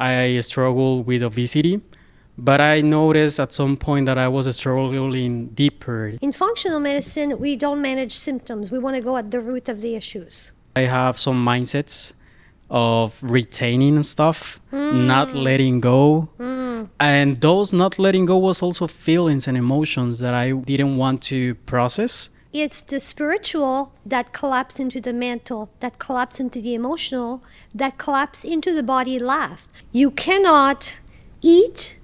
I struggle with obesity, but I noticed at some point that I was struggling deeper. In functional medicine, we don't manage symptoms. We want to go at the root of the issues. I have some mindsets of retaining stuff, not letting go. And those not letting go was also feelings and emotions that I didn't want to process. It's the spiritual that collapse into the mental, that collapse into the emotional, that collapse into the body last. You cannot eat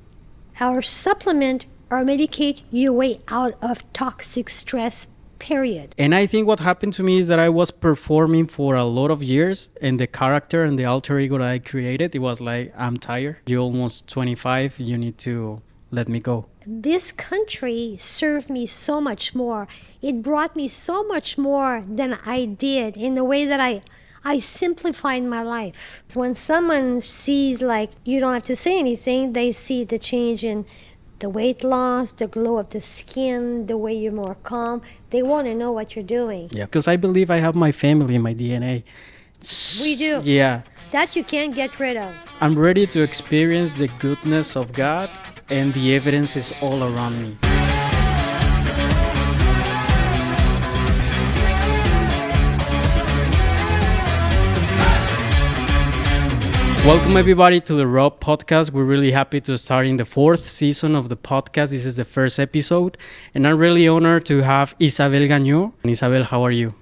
or supplement or medicate your way out of toxic stress, period. And I think what happened to me is that I was performing for a lot of years, and the character and the alter ego that I created, it was like, I'm tired. You're almost 25. You need to let me go. This country served me so much more. It brought me so much more than I did in the way that I simplified my life. When someone sees, like, you don't have to say anything, they see the change in the weight loss, the glow of the skin, the way you're more calm. They want to know what you're doing. Yeah, because I believe I have my family in my DNA. We do. Yeah. That you can't get rid of. I'm ready to experience the goodness of God, and the evidence is all around me. Welcome everybody to the Raw podcast. We're really happy to start in the 4th season of the podcast. This is the first episode, and I'm really honored to have Isabelle Gagnon. Isabelle, how are you?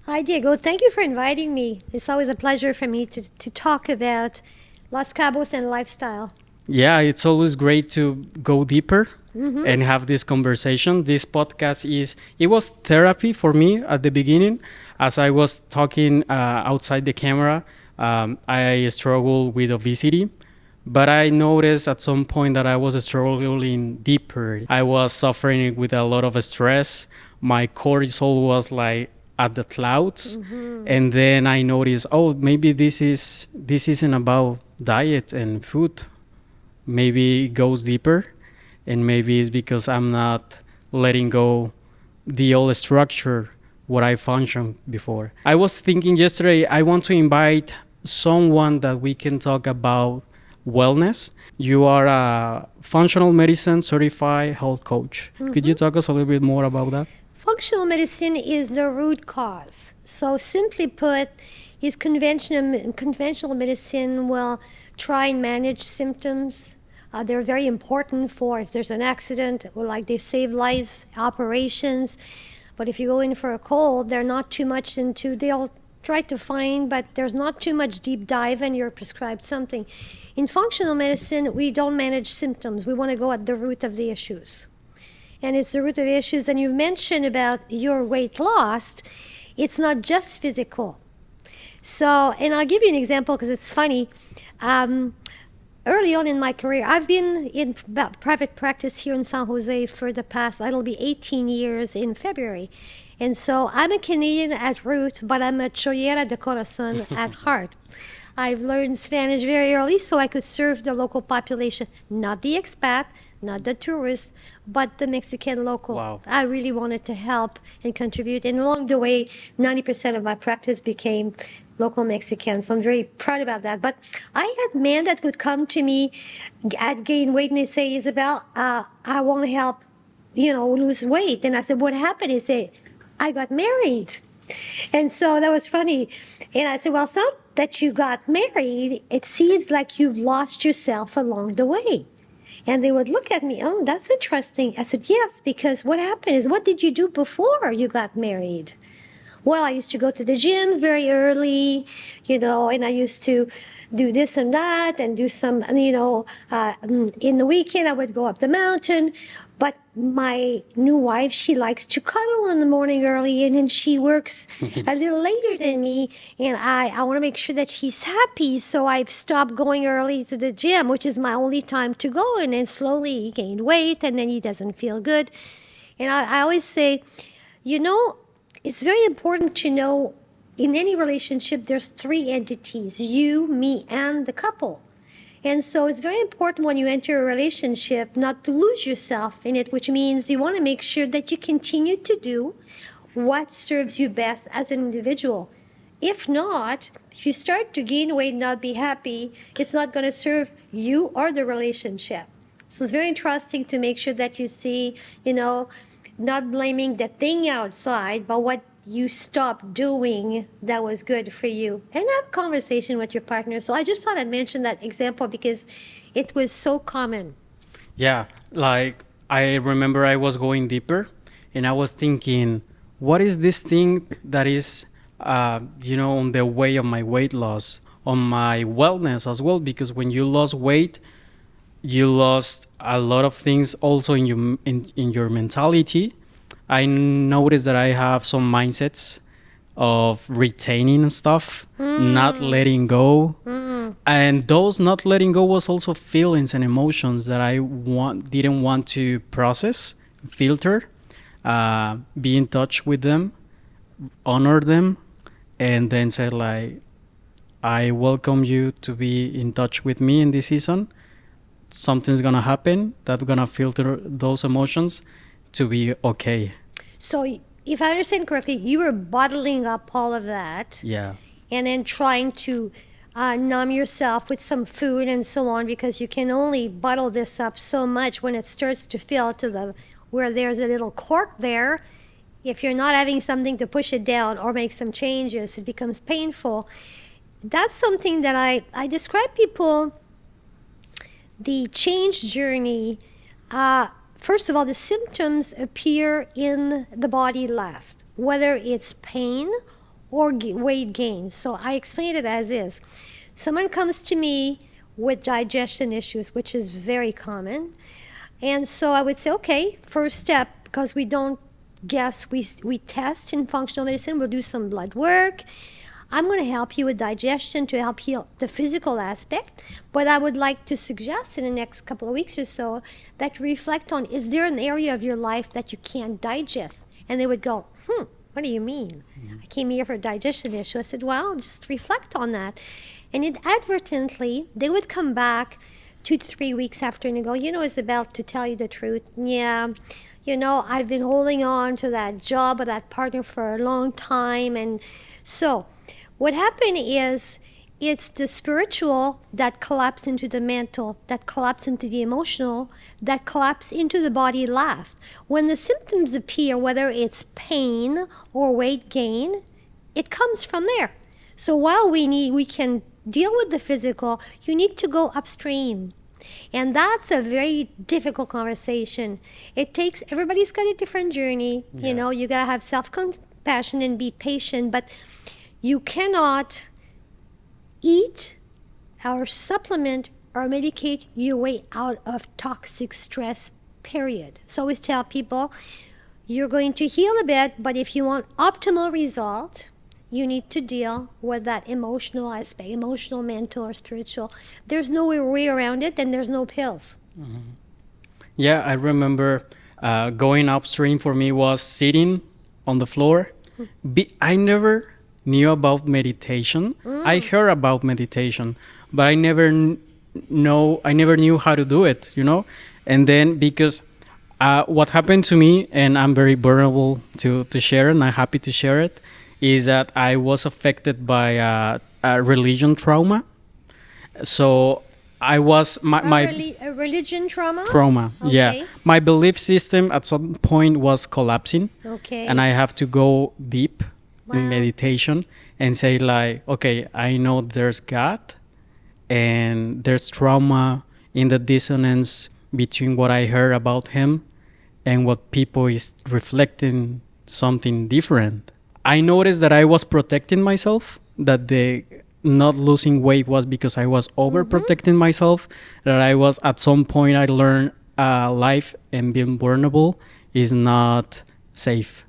Hi, Diego. Thank you for inviting me. It's always a pleasure for me to talk about Los Cabos and lifestyle. Yeah, it's always great to go deeper and have this conversation. This podcast it was therapy for me at the beginning. As I was talking outside the camera, I struggle with obesity, but I noticed at some point that I was struggling deeper. I was suffering with a lot of stress. My cortisol was like at the clouds. And then I noticed, maybe this isn't about diet and food. Maybe it goes deeper, and maybe it's because I'm not letting go the old structure what I functioned before. I was thinking yesterday, I want to invite someone that we can talk about wellness. You are a functional medicine certified health coach. Could you talk us a little bit more about that? Functional medicine is the root cause. So simply put, is conventional medicine will try and manage symptoms. They're very important for if there's an accident, like they save lives, operations. But if you go in for a cold, they're not too much into, they'll try to find, but there's not too much deep dive and you're prescribed something. In functional medicine, we don't manage symptoms. We want to go at the root of the issues. And it's the root of the issues. And you mentioned about your weight loss. It's not just physical. So, and I'll give you an example because it's funny. Early on in my career, I've been in private practice here in San Jose for the past, it'll be 18 years in February. And so I'm a Canadian at root, but I'm a Chollera de Corazon at heart. I've learned Spanish very early so I could serve the local population, not the expat, not the tourist, but the Mexican local. Wow. I really wanted to help and contribute. And along the way, 90% of my practice became local Mexican. So I'm very proud about that. But I had men that would come to me at gain weight and they say, Isabelle, I want to help, lose weight. And I said, what happened? He said, I got married. And so that was funny. And I said, well, it's not that you got married. It seems like you've lost yourself along the way. And they would look at me, oh, that's interesting. I said, yes, because what happened is, what did you do before you got married? Well, I used to go to the gym very early, and I used to do this and that and do some, in the weekend I would go up the mountain. But my new wife, she likes to cuddle in the morning early, and then she works a little later than me. And I want to make sure that she's happy. So I've stopped going early to the gym, which is my only time to go. And then slowly he gained weight, and then he doesn't feel good. And I always say, it's very important to know in any relationship, there's 3 entities, you, me, and the couple. And so it's very important when you enter a relationship not to lose yourself in it, which means you want to make sure that you continue to do what serves you best as an individual. If not, if you start to gain weight and not be happy, it's not going to serve you or the relationship. So it's very interesting to make sure that you see, not blaming the thing outside, but what you stopped doing that was good for you. And have conversation with your partner. So I just thought I'd mention that example because it was so common. Yeah, like I remember I was going deeper and I was thinking, what is this thing that is, on the way of my weight loss, on my wellness as well? Because when you lost weight, you lost a lot of things also in your mentality. I noticed that I have some mindsets of retaining stuff, not letting go. And those not letting go was also feelings and emotions that I didn't want to process, filter, be in touch with them, honor them, and then say like, I welcome you to be in touch with me in this season. Something's gonna happen that's gonna filter those emotions to be okay. So if I understand correctly, you were bottling up all of that. Yeah. And then trying to numb yourself with some food and so on, because you can only bottle this up so much when it starts to fill to where there's a little cork there. If you're not having something to push it down or make some changes, it becomes painful. That's something that I describe people, the change journey. First of all, the symptoms appear in the body last, whether it's pain or weight gain. So I explain it as is. Someone comes to me with digestion issues, which is very common. And so I would say, okay, first step, because we don't guess, we test in functional medicine, we'll do some blood work. I'm going to help you with digestion to help heal the physical aspect. But I would like to suggest in the next couple of weeks or so that you reflect on, is there an area of your life that you can't digest? And they would go, what do you mean? I came here for a digestion issue. I said, well, just reflect on that. And inadvertently, they would come back 2 to 3 weeks after and they go, Isabelle, to tell you the truth, I've been holding on to that job or that partner for a long time. And so what happened is it's the spiritual that collapsed into the mental, that collapsed into the emotional, that collapsed into the body last. When the symptoms appear, whether it's pain or weight gain, it comes from there. So while we can deal with the physical, you need to go upstream. And that's a very difficult conversation. Everybody's got a different journey. Yeah. You got to have self-compassion and be patient, but you cannot eat or supplement or medicate your way out of toxic stress, period. So I always tell people, you're going to heal a bit, but if you want optimal result, you need to deal with that emotional aspect, emotional, mental, or spiritual. There's no way around it, and there's no pills. Yeah, I remember going upstream for me was sitting on the floor. I never knew about meditation. I heard about meditation, but I never knew how to do it, And then because what happened to me, and I'm very vulnerable to share it, and I'm happy to share it, is that I was affected by a religion trauma. So I was A religion trauma? Trauma, Okay. yeah. My belief system at some point was collapsing. Okay. And I have to go deep Wow. in meditation and say like, okay, I know there's God and there's trauma in the dissonance between what I heard about him and what people is reflecting something different. I noticed that I was protecting myself, that the not losing weight was because I was overprotecting myself, that I was at some point I learned life and being vulnerable is not safe.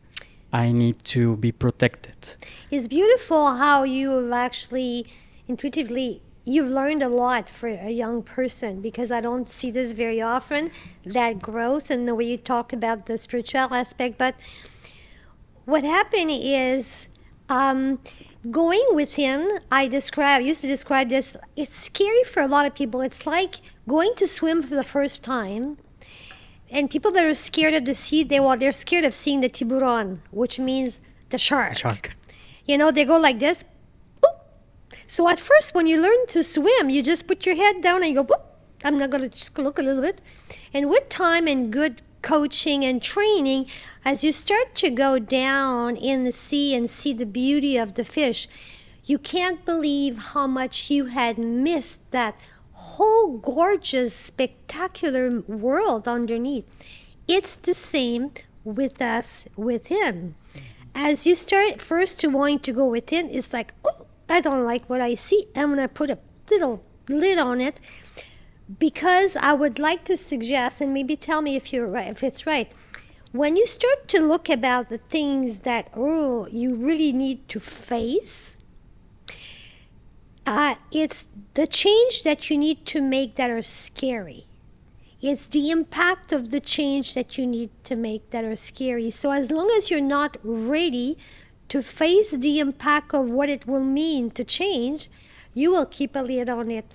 I need to be protected. It's beautiful how you have actually intuitively, you've learned a lot for a young person, because I don't see this very often, that growth and the way you talk about the spiritual aspect. But what happened is going with him, I used to describe this, it's scary for a lot of people. It's like going to swim for the first time. And people that are scared of the sea, they're scared of seeing the tiburon, which means the shark. Shark. They go like this, So at first, when you learn to swim, you just put your head down and you go, boop. I'm not going to just look a little bit. And with time and good coaching and training, as you start to go down in the sea and see the beauty of the fish, you can't believe how much you had missed that whole gorgeous, spectacular world underneath. It's the same with us within. As you start first to wanting to go within, it's like, oh, I don't like what I see. I'm going to put a little lid on it, because I would like to suggest, and maybe tell me if you're right, if it's right. When you start to look about the things that you really need to face, it's the change that you need to make that are scary. It's the impact of the change that you need to make that are scary. So as long as you're not ready to face the impact of what it will mean to change, you will keep a lid on it.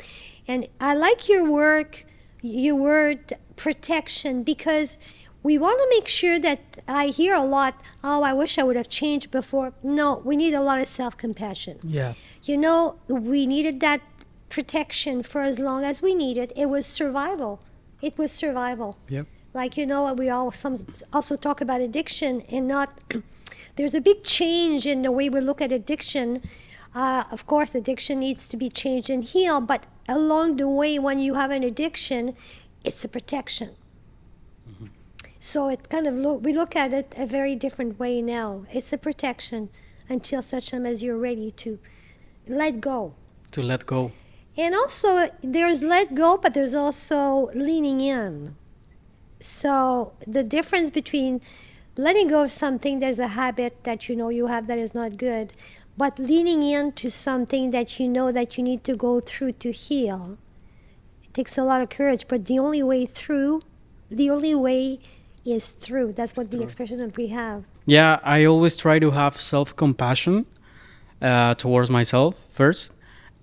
And I like your word protection, because we want to make sure that I hear a lot, oh, I wish I would have changed before. No, we need a lot of self-compassion. Yeah. You know, we needed that protection for as long as we needed. It was survival. It was survival. Yep. Like, you know, we also talk about addiction, and not, there's a big change in the way we look at addiction. Of course, addiction needs to be changed and healed, but along the way, when you have an addiction, it's a protection. Mm-hmm. So it kind of we look at it a very different way now. It's a protection until such time as you're ready to let go. To let go. And also, there's let go, but there's also leaning in. So the difference between letting go of something, there's a habit that you know you have that is not good, but leaning into something that you know that you need to go through to heal, it takes a lot of courage, but the only way is through. That's what the expression that we have. Yeah, I always try to have self-compassion towards myself first.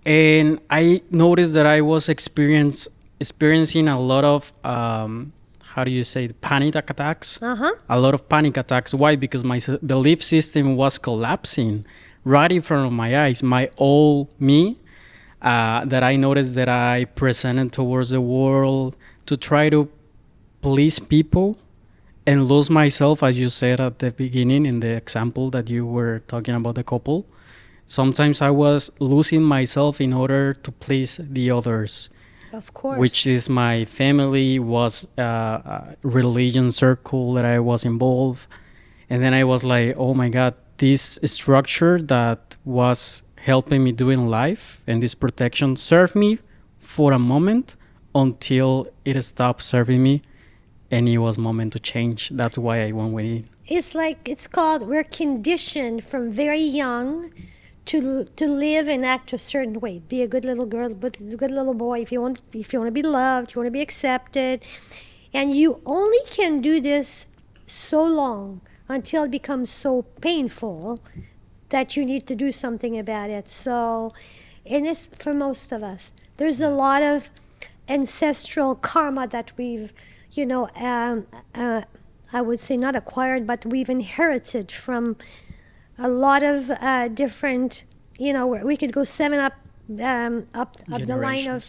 And I noticed that I was experiencing a lot of, how do you say, panic attacks? Uh-huh. A lot of panic attacks. Why? Because my belief system was collapsing right in front of my eyes. My old me that I noticed that I presented towards the world to try to please people and lose myself, as you said at the beginning in the example that you were talking about the couple. Sometimes I was losing myself in order to please the others. Of course. Which is my family, was a religion circle that I was involved. And then I was like, oh my God, this structure that was helping me do in life and this protection served me for a moment until it stopped serving me. And it was moment to change. That's why I went with it. It's called, we're conditioned from very young to live and act a certain way. Be a good little girl, but a good little boy. If you want to be loved, you want to be accepted, and you only can do this so long until it becomes so painful that you need to do something about it. So, and it's for most of us. There's a lot of ancestral karma that we've, I would say not acquired, but we've inherited from a lot of different, we could go up the line of,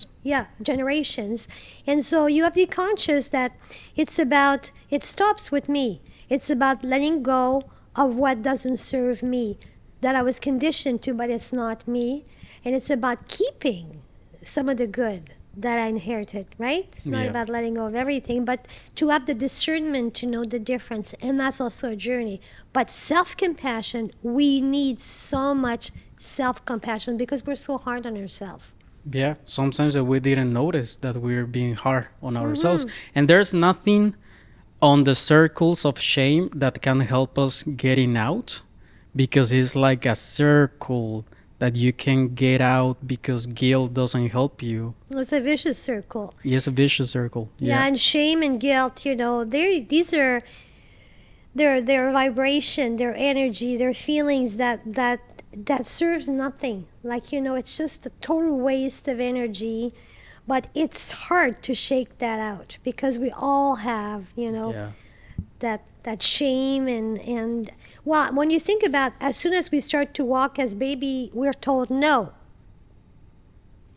generations. And so you have to be conscious that it stops with me. It's about letting go of what doesn't serve me, that I was conditioned to, but it's not me. And it's about keeping some of the good that I inherited, right? It's not about letting go of everything, but to have the discernment to know the difference. And that's also a journey. But self-compassion, we need so much self-compassion because we're so hard on ourselves. Yeah, sometimes we didn't notice that we're being hard on ourselves. And there's nothing on the circles of shame that can help us getting out, because it's like a circle that you can get out because guilt doesn't help you. It's a vicious circle. Yes, a vicious circle. Yeah, and shame and guilt, these are their vibration, their energy, their feelings that serves nothing. Like, it's just a total waste of energy. But it's hard to shake that out because we all have, that shame and well, when you think about, as soon as we start to walk as baby, we're told no.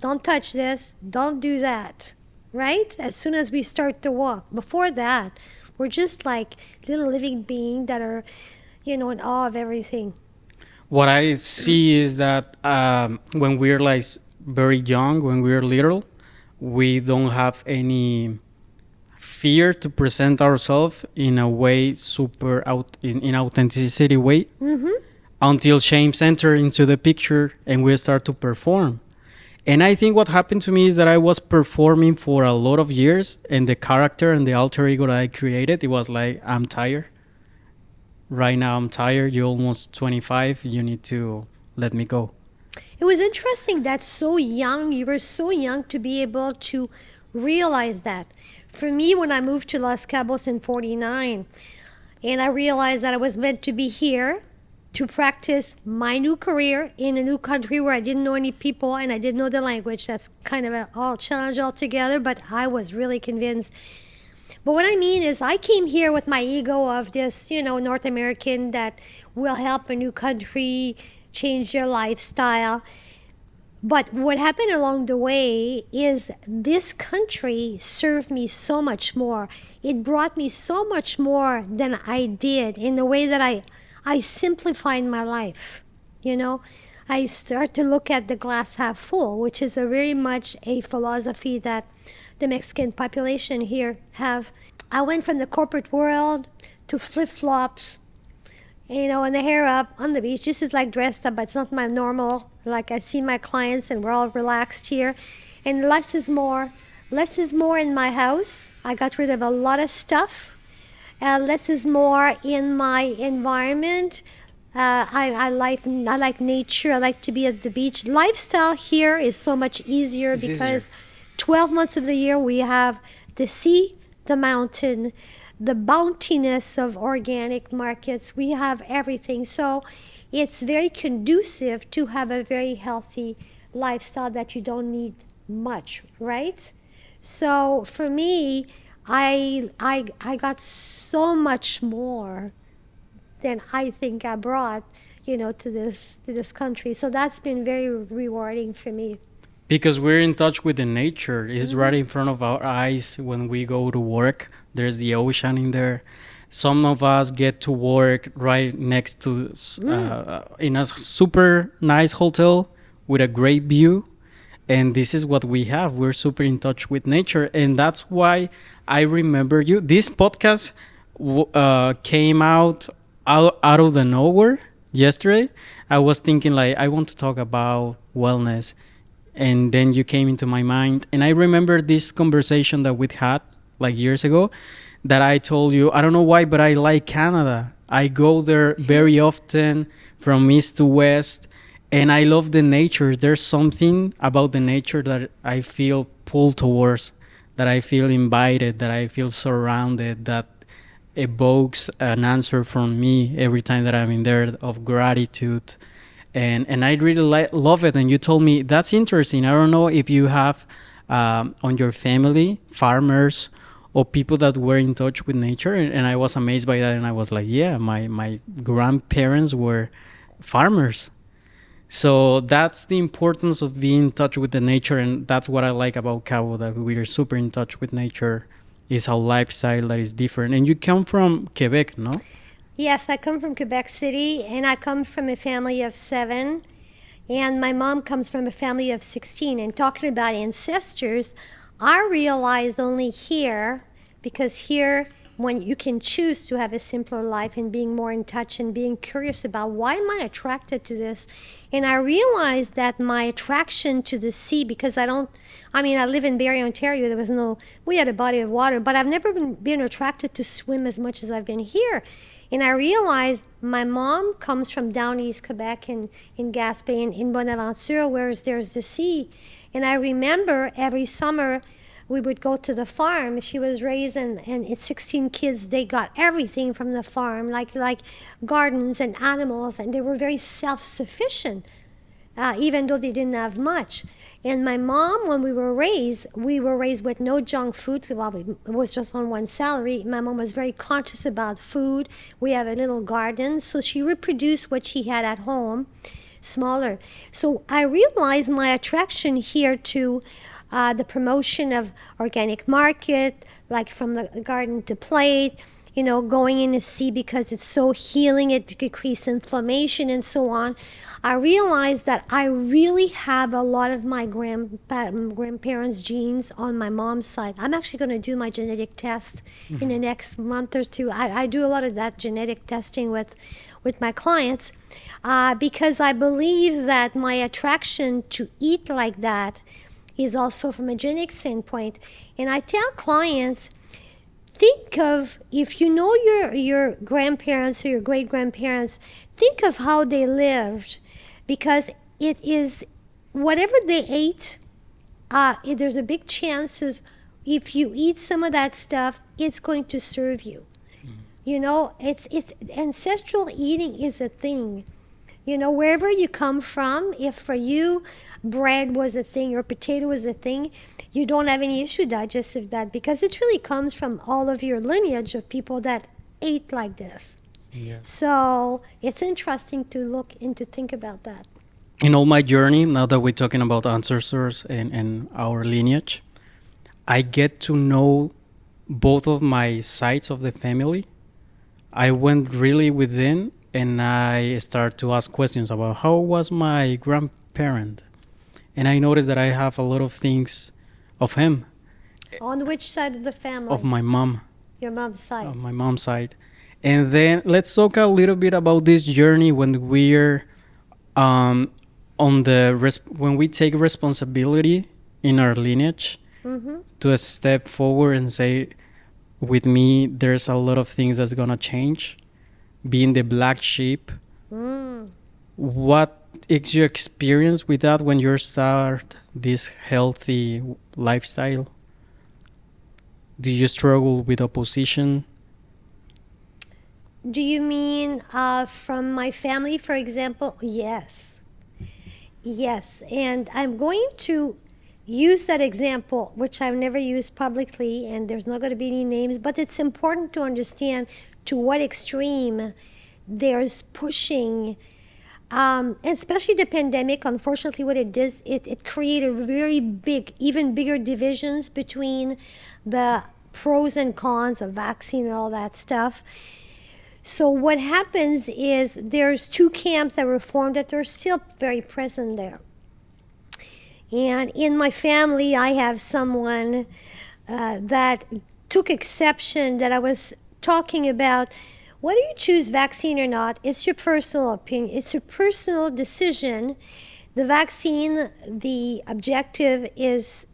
don't touch this, don't do that, right? As soon as we start to walk. Before that, we're just like little living beings that are, in awe of everything. What I see is that when we're like very young, when we're little, we don't have any fear to present ourselves in a way super out in authenticity way until shames enter into the picture and we start to perform. And I think what happened to me is that I was performing for a lot of years, and the character and the alter ego that I created, it was like, I'm tired. Right now I'm tired. You're almost 25. You need to let me go. It was interesting that so young, you were so young to be able to realize that. For me, when I moved to Los Cabos in 49, and I realized that I was meant to be here to practice my new career in a new country where I didn't know any people and I didn't know the language. That's kind of a challenge altogether, but I was really convinced. But what I mean is I came here with my ego of this, North American that will help a new country change their lifestyle. But what happened along the way is this country served me so much more. It brought me so much more than I did in the way that I simplified my life. I start to look at the glass half full, which is a very much a philosophy that the Mexican population here have. I went from the corporate world to flip-flops, and the hair up on the beach. This is like dressed up, but it's not my normal. Like I see my clients and we're all relaxed here. And less is more. Less is more in my house. I got rid of a lot of stuff. Less is more in my environment. I like nature. I like to be at the beach. Lifestyle here is so much easier because 12 months of the year we have the sea, the mountain, the bountiness of organic markets. We have everything. So it's very conducive to have a very healthy lifestyle that you don't need much, right? So for me, I got so much more than I think I brought, to this country. So that's been very rewarding for me. Because we're in touch with the nature. It's right in front of our eyes when we go to work. There's the ocean in there. Some of us get to work right next to in a super nice hotel with a great view. And this is what we have. We're super in touch with nature. And that's why I remember you. This podcast came out of the nowhere yesterday. I was thinking like, I want to talk about wellness. And then you came into my mind. And I remember this conversation that we'd had like years ago that I told you, I don't know why, but I like Canada. I go there very often from east to west. And I love the nature. There's something about the nature that I feel pulled towards, that I feel invited, that I feel surrounded, that evokes an answer from me every time that I'm in there of gratitude. And I really love it. And you told me, that's interesting. I don't know if you have on your family farmers or people that were in touch with nature. And I was amazed by that. And I was like, yeah, my grandparents were farmers. So that's the importance of being in touch with the nature. And that's what I like about Cabo, that we are super in touch with nature. Is a lifestyle that is different. And you come from Quebec, no? Yes, I come from Quebec City, and I come from a family of 7, and my mom comes from a family of 16. And talking about ancestors, I realized only here, because here, when you can choose to have a simpler life and being more in touch and being curious about why am I attracted to this, and I realized that my attraction to the sea, because I live in Barrie, Ontario. We had a body of water, but I've never been attracted to swim as much as I've been here. And I realized my mom comes from down east Quebec in Gaspé, in Bonaventure, where there's the sea. And I remember every summer we would go to the farm. She was raised, and 16 kids, they got everything from the farm, like gardens and animals, and they were very self-sufficient, even though they didn't have much. And my mom, when we were raised with no junk food. Well, it was just on one salary. My mom was very conscious about food. We have a little garden, so she reproduced what she had at home. smaller. So I realized my attraction here to the promotion of organic market, like from the garden to plate, going in to see because it's so healing, it decreases inflammation and so on. I realized that I really have a lot of my grandparents' genes on my mom's side. I'm actually going to do my genetic test in the next month or two. I do a lot of that genetic testing with my clients because I believe that my attraction to eat like that is also from a genetic standpoint. And I tell clients, think of, if you know your grandparents or your great-grandparents, think of how they lived, because it is whatever they ate, there's a big chances if you eat some of that stuff, it's going to serve you. It's ancestral eating is a thing. Wherever you come from, if for you bread was a thing or potato was a thing, you don't have any issue digestive that, because it really comes from all of your lineage of people that ate like this. Yes. So it's interesting to look and to think about that. In all my journey, now that we're talking about ancestors and our lineage, I get to know both of my sides of the family. I went really within and I start to ask questions about how was my grandparent. And I noticed that I have a lot of things of him. On which side of the family? Of my mom. Your mom's side. Of my mom's side. And then let's talk a little bit about this journey when we're when we take responsibility in our lineage to step forward and say, with me, there's a lot of things that's gonna change. Being the black sheep. What is your experience with that when you start this healthy lifestyle? Do you struggle with opposition? Do you mean from my family, for example? Yes. And I'm going to use that example, which I've never used publicly, and there's not going to be any names, but it's important to understand to what extreme there's pushing, and especially the pandemic. Unfortunately, what it does, it created very big, even bigger divisions between the pros and cons of vaccine and all that stuff. So what happens is there's two camps that were formed that are still very present there. And in my family, I have someone that took exception that I was talking about whether you choose vaccine or not. It's your personal opinion. It's your personal decision. The vaccine, the objective is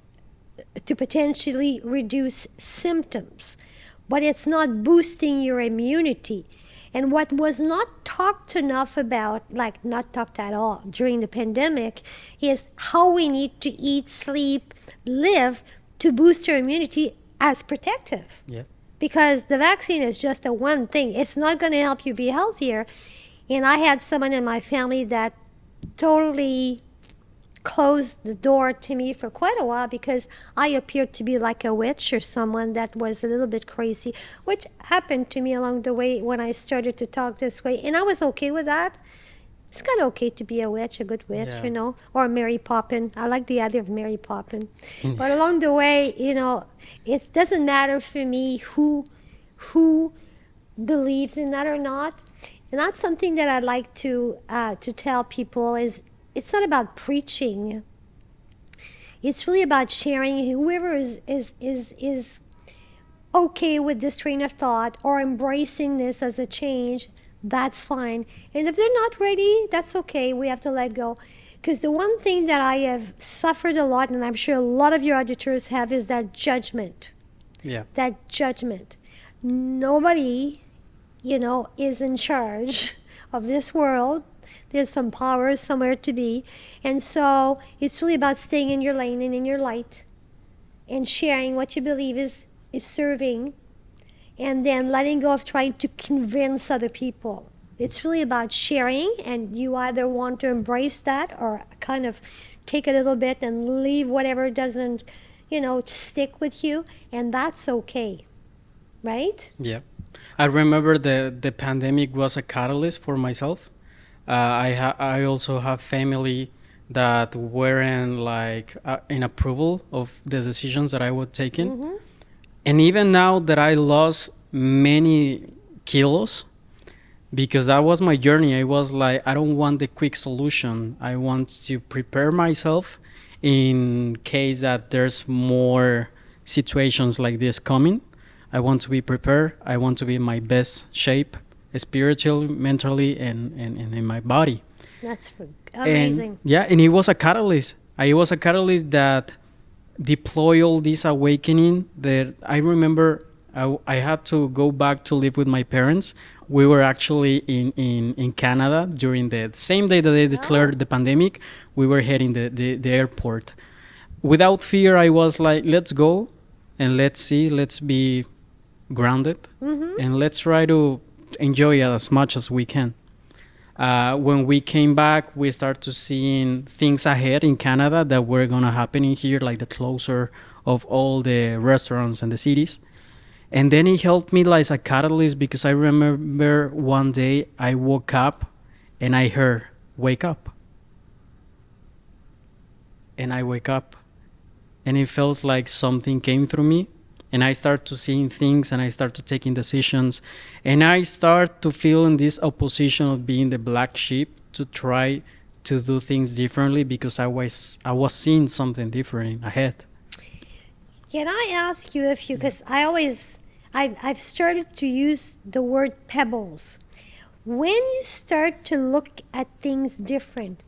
to potentially reduce symptoms, but it's not boosting your immunity. And what was not talked enough about, like not talked at all during the pandemic, is how we need to eat, sleep, live to boost your immunity as protective. Yeah. Because the vaccine is just a one thing. It's not going to help you be healthier. And I had someone in my family that totally closed the door to me for quite a while because I appeared to be like a witch or someone that was a little bit crazy, which happened to me along the way when I started to talk this way. And I was okay with that. It's kind of okay to be a witch, a good witch, Yeah. or Mary Poppin. I like the idea of Mary Poppin. But along the way, it doesn't matter for me who believes in that or not. And that's something that I'd like to tell people is it's not about preaching. It's really about sharing. Whoever is okay with this train of thought or embracing this as a change, that's fine. And if they're not ready, that's okay. We have to let go. Because the one thing that I have suffered a lot, and I'm sure a lot of your auditors have, is that judgment. Yeah. That judgment. Nobody, is in charge of this world. There's some power somewhere to be. And so it's really about staying in your lane and in your light and sharing what you believe is serving, and then letting go of trying to convince other people. It's really about sharing, and you either want to embrace that or kind of take a little bit and leave whatever doesn't, stick with you, and that's okay, right? Yeah. I remember the pandemic was a catalyst for myself I also have family that weren't like in approval of the decisions that I was taking. And even now that I lost many kilos, because that was my journey, I was like, I don't want the quick solution. I want to prepare myself in case that there's more situations like this coming. I want to be prepared. I want to be in my best shape, spiritually, mentally, and in my body. That's amazing. And yeah, and it was a catalyst. It was a catalyst that deploy all this awakening. That I remember I had to go back to live with my parents. We were actually in Canada during the same day that they declared the pandemic. We were heading the airport. Without fear, I was like, let's go and let's see, let's be grounded, and let's try to enjoy it as much as we can. When we came back, we started to seeing things ahead in Canada that were going to happen in here, like the closure of all the restaurants and the cities. And then it helped me like a catalyst, because I remember one day I woke up and I heard, wake up. And I wake up and it feels like something came through me. And I start to seeing things, and I start to taking decisions, and I start to feel in this opposition of being the black sheep, to try to do things differently, because I was seeing something different ahead. Can I ask you if you, because I've started to use the word pebbles. When you start to look at things different,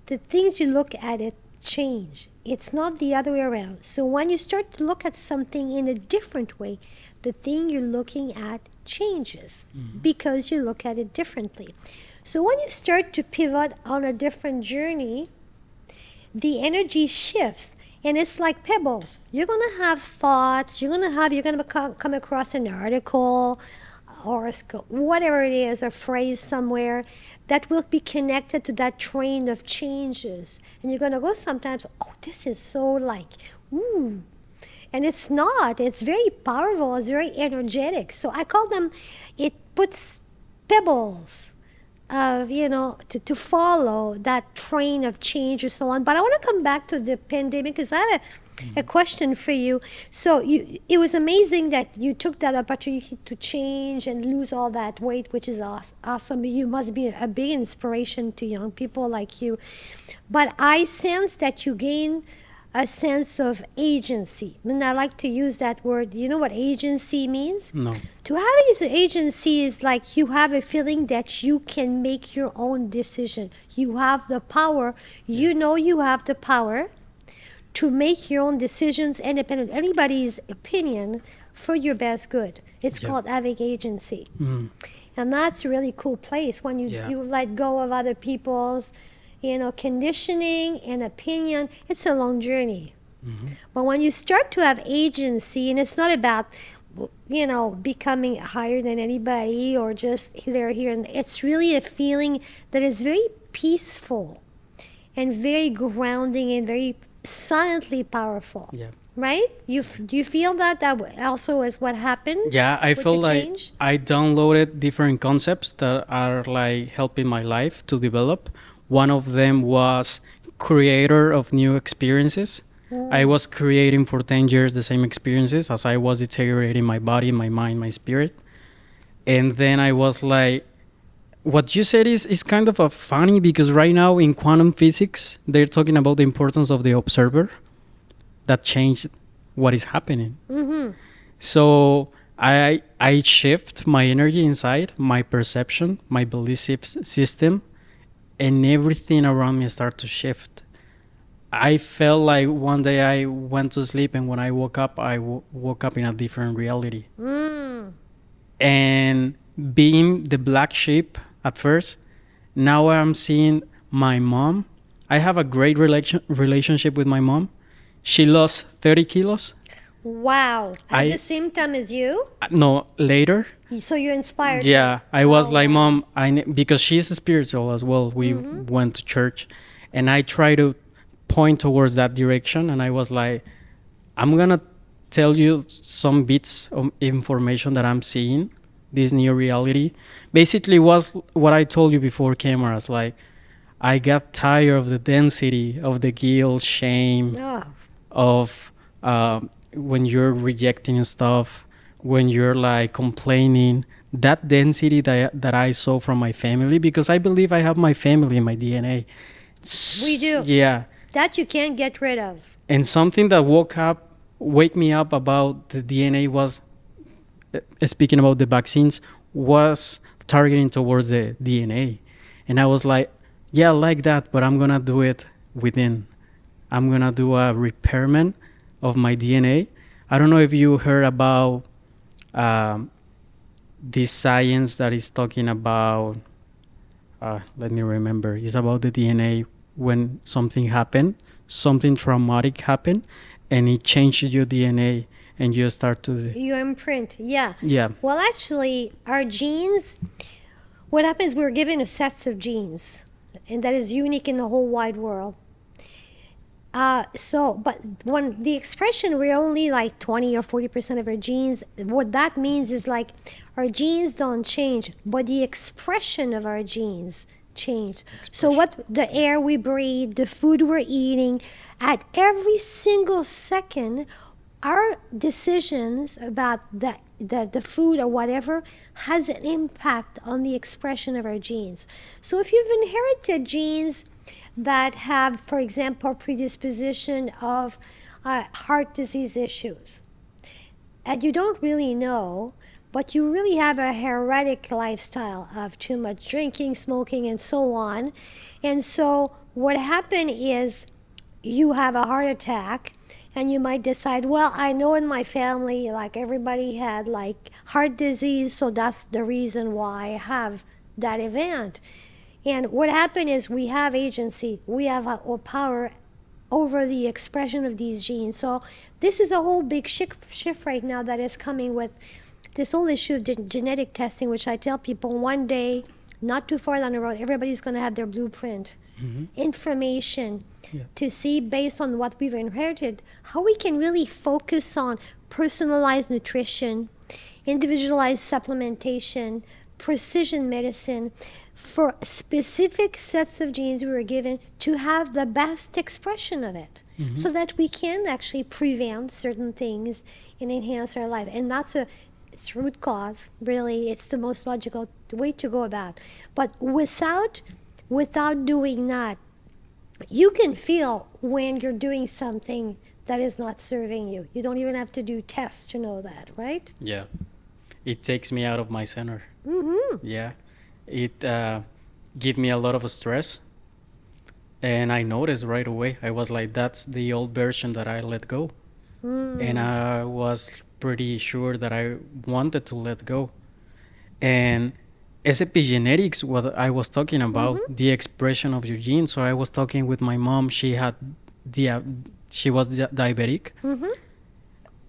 the things you look at it change. It's not the other way around. So when you start to look at something in a different way, the thing you're looking at changes because you look at it differently. So when you start to pivot on a different journey, the energy shifts, and it's like pebbles. You're going to have thoughts, you're going to come across an article, horoscope, whatever it is, a phrase somewhere that will be connected to that train of changes. And you're going to go sometimes, oh, this is so like, ooh. And it's not. It's very powerful. It's very energetic. So I call them, it puts pebbles of, to follow that train of change or so on. But I want to come back to the pandemic, because I have a question for you. So it was amazing that you took that opportunity to change and lose all that weight, which is awesome. You must be a big inspiration to young people like you. But I sense that you gain a sense of agency. And I like to use that word. You know what agency means? No. To have agency is like you have a feeling that you can make your own decision. You have the power. You know you have the power to make your own decisions independent of anybody's opinion for your best good. It's called having agency. And that's a really cool place when you let go of other people's conditioning and opinion. It's a long journey. But when you start to have agency, and it's not about becoming higher than anybody or just here, and it's really a feeling that is very peaceful and very grounding and very silently powerful. Right? Do you feel that also is what happened? Yeah, I feel like change? I downloaded different concepts that are like helping my life to develop. One of them was creator of new experiences. I was creating for 10 years the same experiences as I was deteriorating my body, my mind, my spirit. And then I was like, what you said is kind of a funny, because right now in quantum physics, they're talking about the importance of the observer that changed what is happening. So I shift my energy inside, my perception, my belief system, and everything around me start to shift. I felt like one day I went to sleep, and when I woke up, I woke up in a different reality. And being the black sheep at first, now I'm seeing my mom. I have a great relationship with my mom. She lost 30 kilos. Wow. At the same time as you? No, later. So you're inspired. Yeah, I was like, Mom, because she's spiritual as well. We went to church, and I try to point towards that direction. And I was like, I'm going to tell you some bits of information that I'm seeing this new reality. Basically was what I told you before cameras, like I got tired of the density of the guilt, shame, Oh, of when you're rejecting stuff, when you're like complaining, that density that I saw from my family, because I believe I have my family in my DNA. we do. Yeah. That you can't get rid of. And something that wake me up about the DNA was, speaking about the vaccines, was targeting towards the DNA. And I was like, yeah, I like that, but I'm going to do it within. I'm going to do a repairment of my DNA. I don't know if you heard about this science that is talking about, let me remember, it's about the DNA when something happened, something traumatic happened, and it changed your DNA and you start to... Your imprint, yeah. Yeah. Well, actually, our genes, what happens, we're given a set of genes, and that is unique in the whole wide world. But when the expression, we're only like 20 or 40% of our genes, what that means is like our genes don't change, but the expression of our genes change. So what the air we breathe, the food we're eating, at every single second, our decisions about the food or whatever has an impact on the expression of our genes. So if you've inherited genes that have, for example, predisposition of heart disease issues, and you don't really know, but you really have a heretic lifestyle of too much drinking, smoking, and so on. And so what happened is you have a heart attack, and you might decide, well, I know in my family, like everybody had like heart disease, so that's the reason why I have that event. And what happened is we have agency, we have a power over the expression of these genes. So this is a whole big shift right now that is coming with this whole issue of genetic testing, which I tell people one day, not too far down the road, everybody's going to have their blueprint, information, to see based on what we've inherited, how we can really focus on personalized nutrition, individualized supplementation, precision medicine for specific sets of genes we were given to have the best expression of it, so that we can actually prevent certain things and enhance our life. And that's it's root cause, really. It's the most logical way to go about. But without doing that, you can feel when you're doing something that is not serving you. You don't even have to do tests to know that, right? Yeah. It takes me out of my center. Yeah. It gave me a lot of stress. And I noticed right away. I was like, that's the old version that I let go. And I was pretty sure that I wanted to let go. And as epigenetics, what I was talking about, the expression of your genes. So I was talking with my mom. She was diabetic.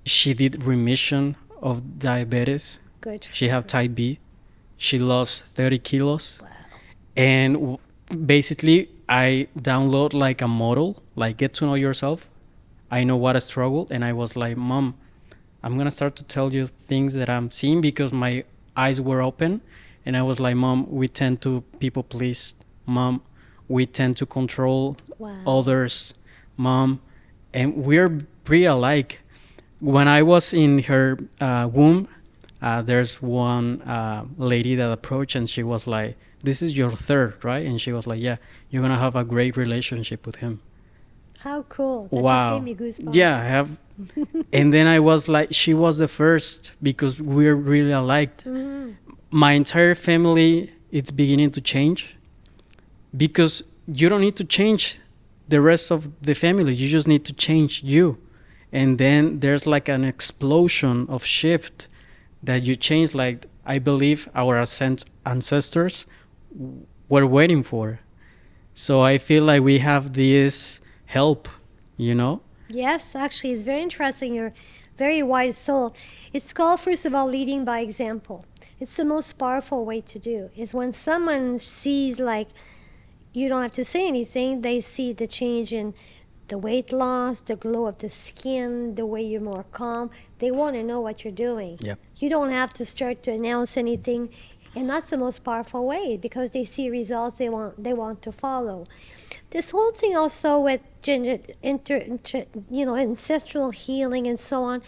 She did remission of diabetes. Good. She had type B. She lost 30 kilos. Wow. And basically, I download like a model, like get to know yourself. I know what I struggled. And I was like, Mom, I'm going to start to tell you things that I'm seeing because my eyes were open. And I was like, Mom, we tend to people please. Mom, we tend to control others. Mom, and we're pretty alike. When I was in her womb, there's one lady that approached and she was like, this is your third, right? And she was like, yeah, you're going to have a great relationship with him. How cool. That just gave me goosebumps. Yeah, I have. And then I was like, she was the first because we're really alike. My entire family, it's beginning to change because you don't need to change the rest of the family. You just need to change you. And then there's like an explosion of shift that you change, like I believe our ancestors were waiting for. So I feel like we have this help, you know? Yes, actually, it's very interesting. You're a very wise soul. It's called, first of all, leading by example. It's the most powerful way to do is when someone sees, like, you don't have to say anything, they see the change in the weight loss, the glow of the skin, the way you're more calm. They want to know what you're doing. Yep. You don't have to start to announce anything, and that's the most powerful way because they see results they want to follow. This whole thing also with ancestral healing and so on,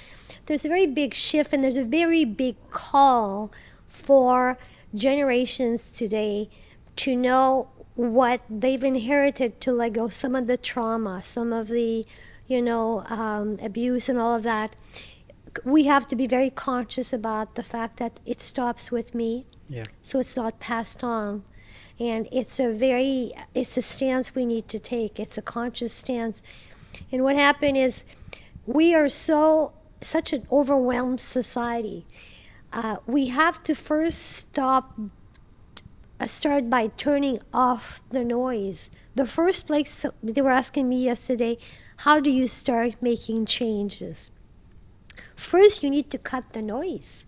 there's a very big shift and there's a very big call for generations today to know what they've inherited, to let go some of the trauma, some of the abuse and all of that. We have to be very conscious about the fact that it stops with me, so it's not passed on. And it's a stance we need to take. It's a conscious stance. And what happened is we are such an overwhelmed society. We have to first start by turning off the noise. The first place, they were asking me yesterday, how do you start making changes? First, you need to cut the noise.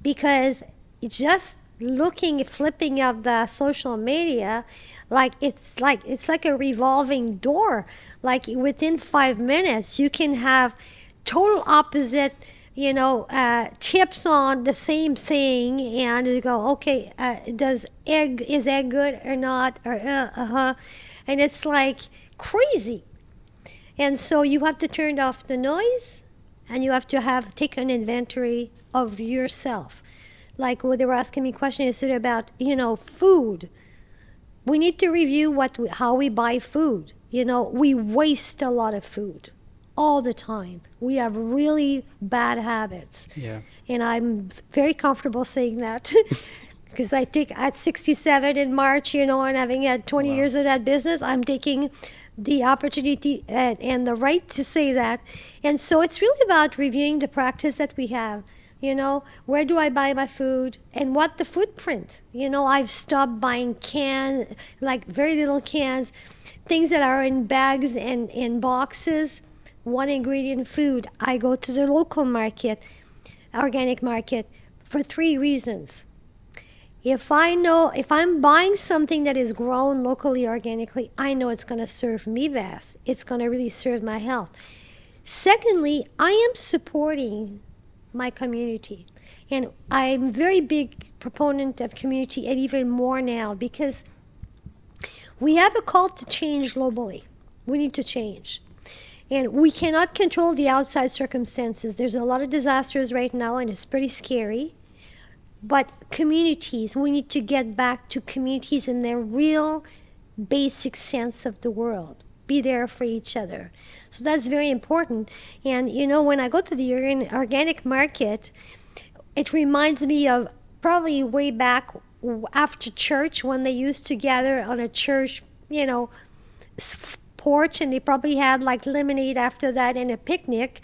Because just flipping of the social media, it's like a revolving door. Like within 5 minutes, you can have total opposite, tips on the same thing, and you go, okay, is egg good or not? Or and it's like crazy. And so you have to turn off the noise, and you have to take an inventory of yourself. Like they were asking me questions yesterday about, food. We need to review how we buy food. We waste a lot of food all the time. We have really bad habits. Yeah. And I'm very comfortable saying that because at 67 in March, and having had 20 years of that business, I'm taking the opportunity and the right to say that. And so it's really about reviewing the practice that we have. Where do I buy my food and what the footprint? I've stopped buying cans, like very little cans, things that are in bags and in boxes, one ingredient food. I go to the local market, organic market, for 3 reasons. If I'm buying something that is grown locally, organically, I know it's going to serve me best. It's going to really serve my health. Secondly, I am supporting my community. And I'm a very big proponent of community, and even more now, because we have a call to change globally. We need to change. And we cannot control the outside circumstances. There's a lot of disasters right now, and it's pretty scary. But communities, we need to get back to communities in their real basic sense of the world. Be there for each other. So that's very important. And when I go to the organic market, it reminds me of probably way back after church when they used to gather on a church, porch, and they probably had like lemonade after that and a picnic.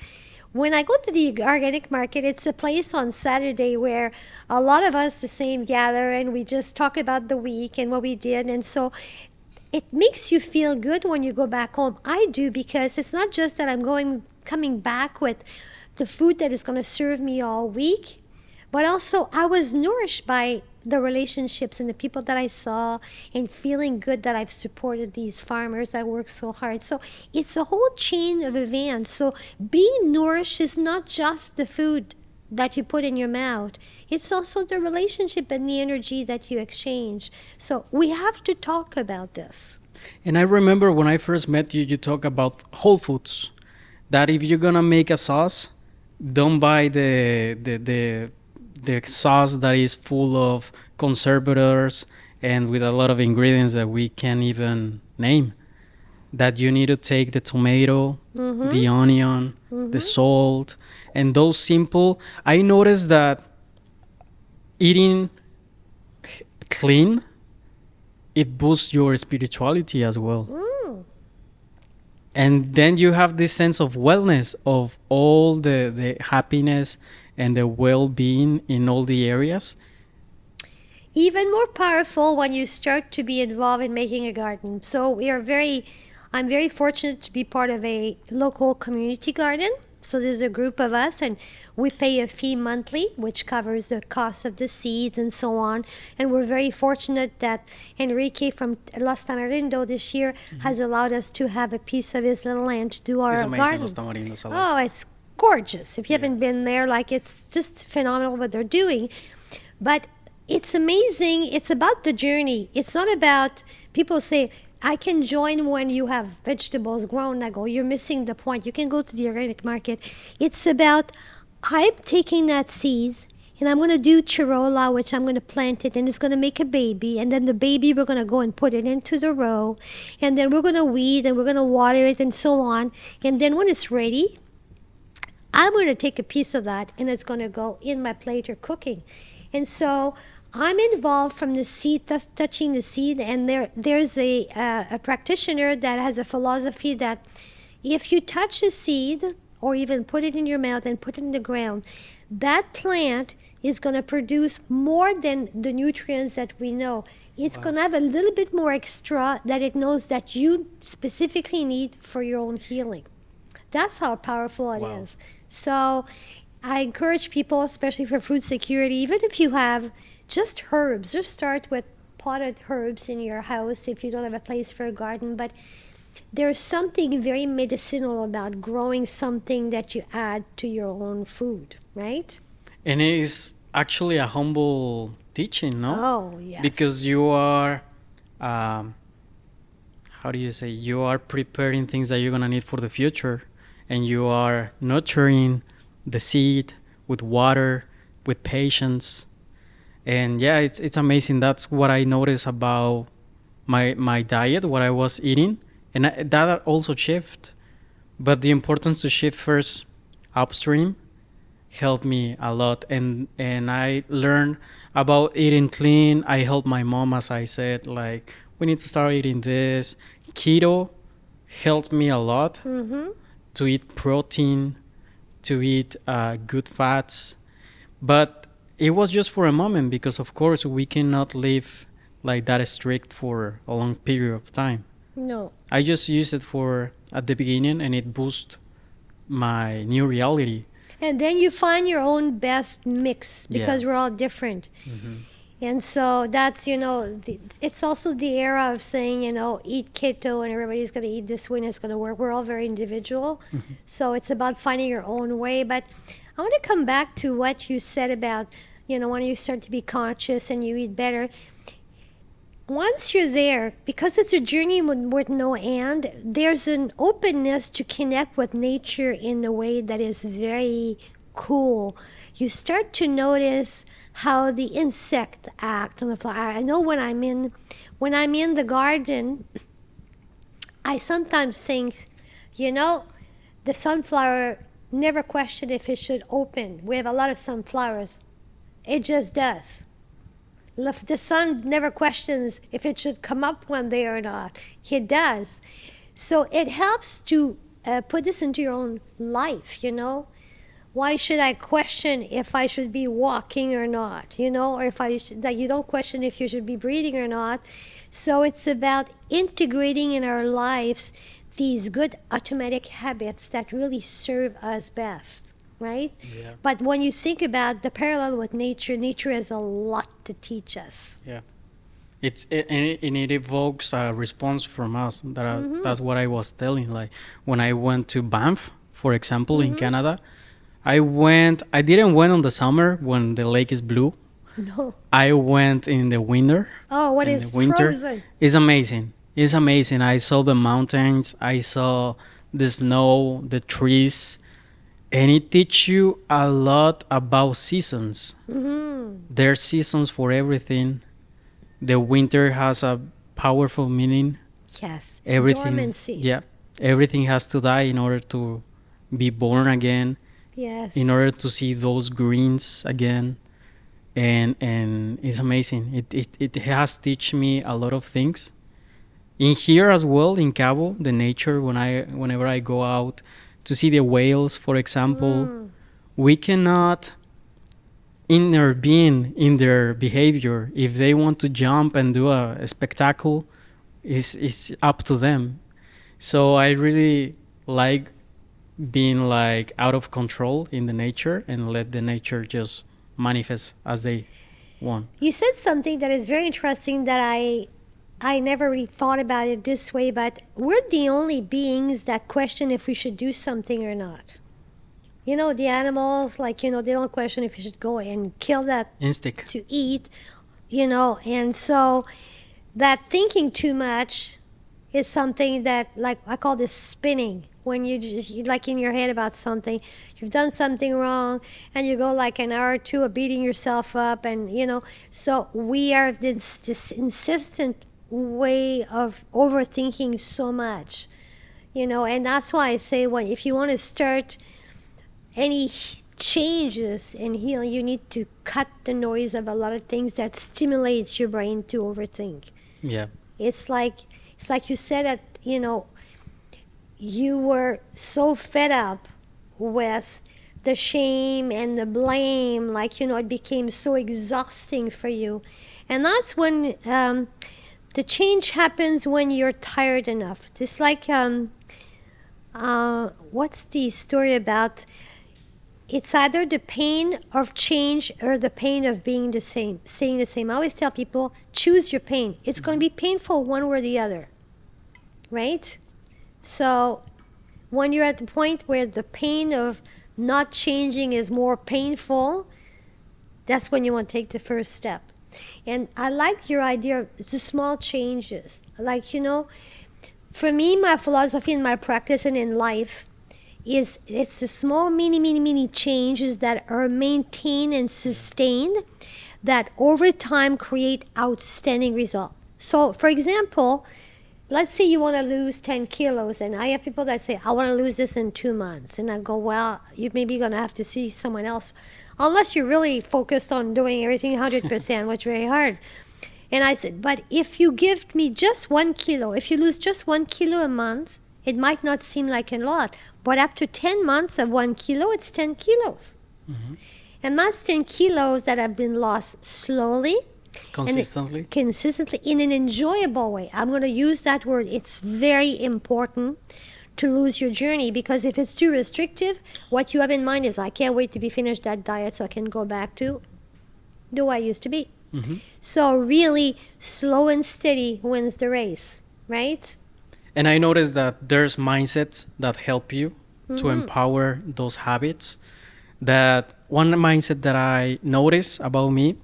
When I go to the organic market, it's a place on Saturday where a lot of us the same gather and we just talk about the week and what we did. And so it makes you feel good when you go back home. I do, because it's not just that I'm coming back with the food that is going to serve me all week, but also I was nourished by the relationships and the people that I saw, and feeling good that I've supported these farmers that work so hard. So it's a whole chain of events. So being nourished is not just the food that you put in your mouth. It's also the relationship and the energy that you exchange. So we have to talk about this. And I remember when I first met you, you talk about whole foods. That if you're gonna make a sauce, don't buy the sauce that is full of conservators and with a lot of ingredients that we can't even name. That you need to take the tomato, the onion, the salt, and those simple. I noticed that eating clean, it boosts your spirituality as well. And then you have this sense of wellness, of all the happiness and the well-being in all the areas. Even more powerful when you start to be involved in making a garden. So I'm very fortunate to be part of a local community garden. So there's a group of us, and we pay a fee monthly, which covers the cost of the seeds and so on. And we're very fortunate that Enrique from Los Tamarindos this year has allowed us to have a piece of his little land to do our It's amazing, garden. Los Tamarindos. I like. Oh, it's gorgeous. If you haven't been there, like, it's just phenomenal what they're doing. But it's amazing. It's about the journey. It's not about, people say, I can join when you have vegetables grown. I go, you're missing the point. You can go to the organic market. It's about, I'm taking that seeds and I'm going to do chirola, which I'm going to plant it, and it's going to make a baby. And then the baby, we're going to go and put it into the row. And then we're going to weed and we're going to water it and so on. And then when it's ready, I'm going to take a piece of that and it's going to go in my plate or cooking. And so I'm involved from the seed, touching the seed, and there's a practitioner that has a philosophy that if you touch a seed or even put it in your mouth and put it in the ground, that plant is going to produce more than the nutrients that we know. It's going to have a little bit more extra that it knows that you specifically need for your own healing. That's how powerful it is. So I encourage people, especially for food security, even if you have just herbs, just start with potted herbs in your house if you don't have a place for a garden. But there's something very medicinal about growing something that you add to your own food, right? And it is actually a humble teaching, no? Oh, yes. Because you are, how do you say, you are preparing things that you're going to need for the future. And you are nurturing the seed with water, with patience. And yeah, it's amazing. That's what I noticed about my diet, what I was eating. And that also shift. But the importance to shift first upstream helped me a lot. And I learned about eating clean. I helped my mom, as I said, like, we need to start eating this. Keto helped me a lot. Mm-hmm. To eat protein, to eat good fats. But it was just for a moment because, of course, we cannot live like that strict for a long period of time. No. I just used it for at the beginning, and it boosted my new reality. And then you find your own best mix because we're all different. Mm-hmm. And so that's, it's also the era of saying, eat keto and everybody's going to eat this way and it's going to work. We're all very individual. Mm-hmm. So it's about finding your own way. But I want to come back to what you said about, when you start to be conscious and you eat better. Once you're there, because it's a journey with no end, there's an openness to connect with nature in a way that is very cool. You start to notice how the insect act on the flower. I know when I'm in the garden, I sometimes think, the sunflower never questioned if it should open. We have a lot of sunflowers. It just does. The sun never questions if it should come up one day or not. It does. So it helps to put this into your own life, Why should I question if I should be walking or not, or if that you don't question if you should be breathing or not. So it's about integrating in our lives these good automatic habits that really serve us best, right? Yeah. But when you think about the parallel with nature has a lot to teach us. Yeah. It evokes a response from us. That's what I was telling. Like when I went to Banff, for example, in Canada, I didn't went on the summer when the lake is blue. No. I went in the winter. Oh, what is frozen? It's amazing. It's amazing. I saw the mountains. I saw the snow, the trees. And it teaches you a lot about seasons. Mm-hmm. There's seasons for everything. The winter has a powerful meaning. Yes. Everything. Dormancy. Yeah. Everything has to die in order to be born again. Yes. In order to see those greens again. And it's amazing. It has taught me a lot of things. In here as well, in Cabo, the nature, whenever I go out to see the whales, for example, we cannot intervene in their behavior. If they want to jump and do a spectacle, it's up to them. So I really like being like out of control in the nature and let the nature just manifest as they want. You said something that is very interesting that I never really thought about it this way, but we're the only beings that question if we should do something or not. You know, the animals, like, you know, they don't question if you should go and kill that Instinct. to eat, you know, and so that thinking too much is something that, like, I call this spinning. When you like in your head about something, you've done something wrong, and you go like an hour or two of beating yourself up, and you know. So we are this insistent way of overthinking so much, you know, and that's why I say, well, if you want to start any changes in healing, you need to cut the noise of a lot of things that stimulates your brain to overthink. Yeah. It's like you said that, you know, you were so fed up with the shame and the blame, like, you know, it became so exhausting for you. And that's when the change happens, when you're tired enough. It's like, what's the story about? It's either the pain of change or the pain of being the same, staying the same. I always tell people, choose your pain. It's going to be painful one way or the other, right? So when you're at the point where the pain of not changing is more painful, that's when you want to take the first step. And I like your idea of the small changes. Like, you know, for me, my philosophy in my practice and in life is it's the small, mini changes that are maintained and sustained that over time create outstanding results. So, for example, let's say you want to lose 10 kilos, and I have people that say, I want to lose this in 2 months. And I go, well, you may be going to have to see someone else, unless you're really focused on doing everything 100%, which is very hard. And I said, but if you give me just 1 kilo, if you lose just 1 kilo a month, it might not seem like a lot. But after 10 months of 1 kilo, it's 10 kilos. Mm-hmm. And that's 10 kilos that have been lost slowly, Consistently. Consistently, in an enjoyable way. I'm going to use that word. It's very important to lose your journey, because if it's too restrictive, what you have in mind is, I can't wait to be finished that diet so I can go back to the way I used to be. Mm-hmm. So really, slow and steady wins the race, right? And I noticed that there's mindsets that help you to empower those habits. That one mindset that I noticed about me,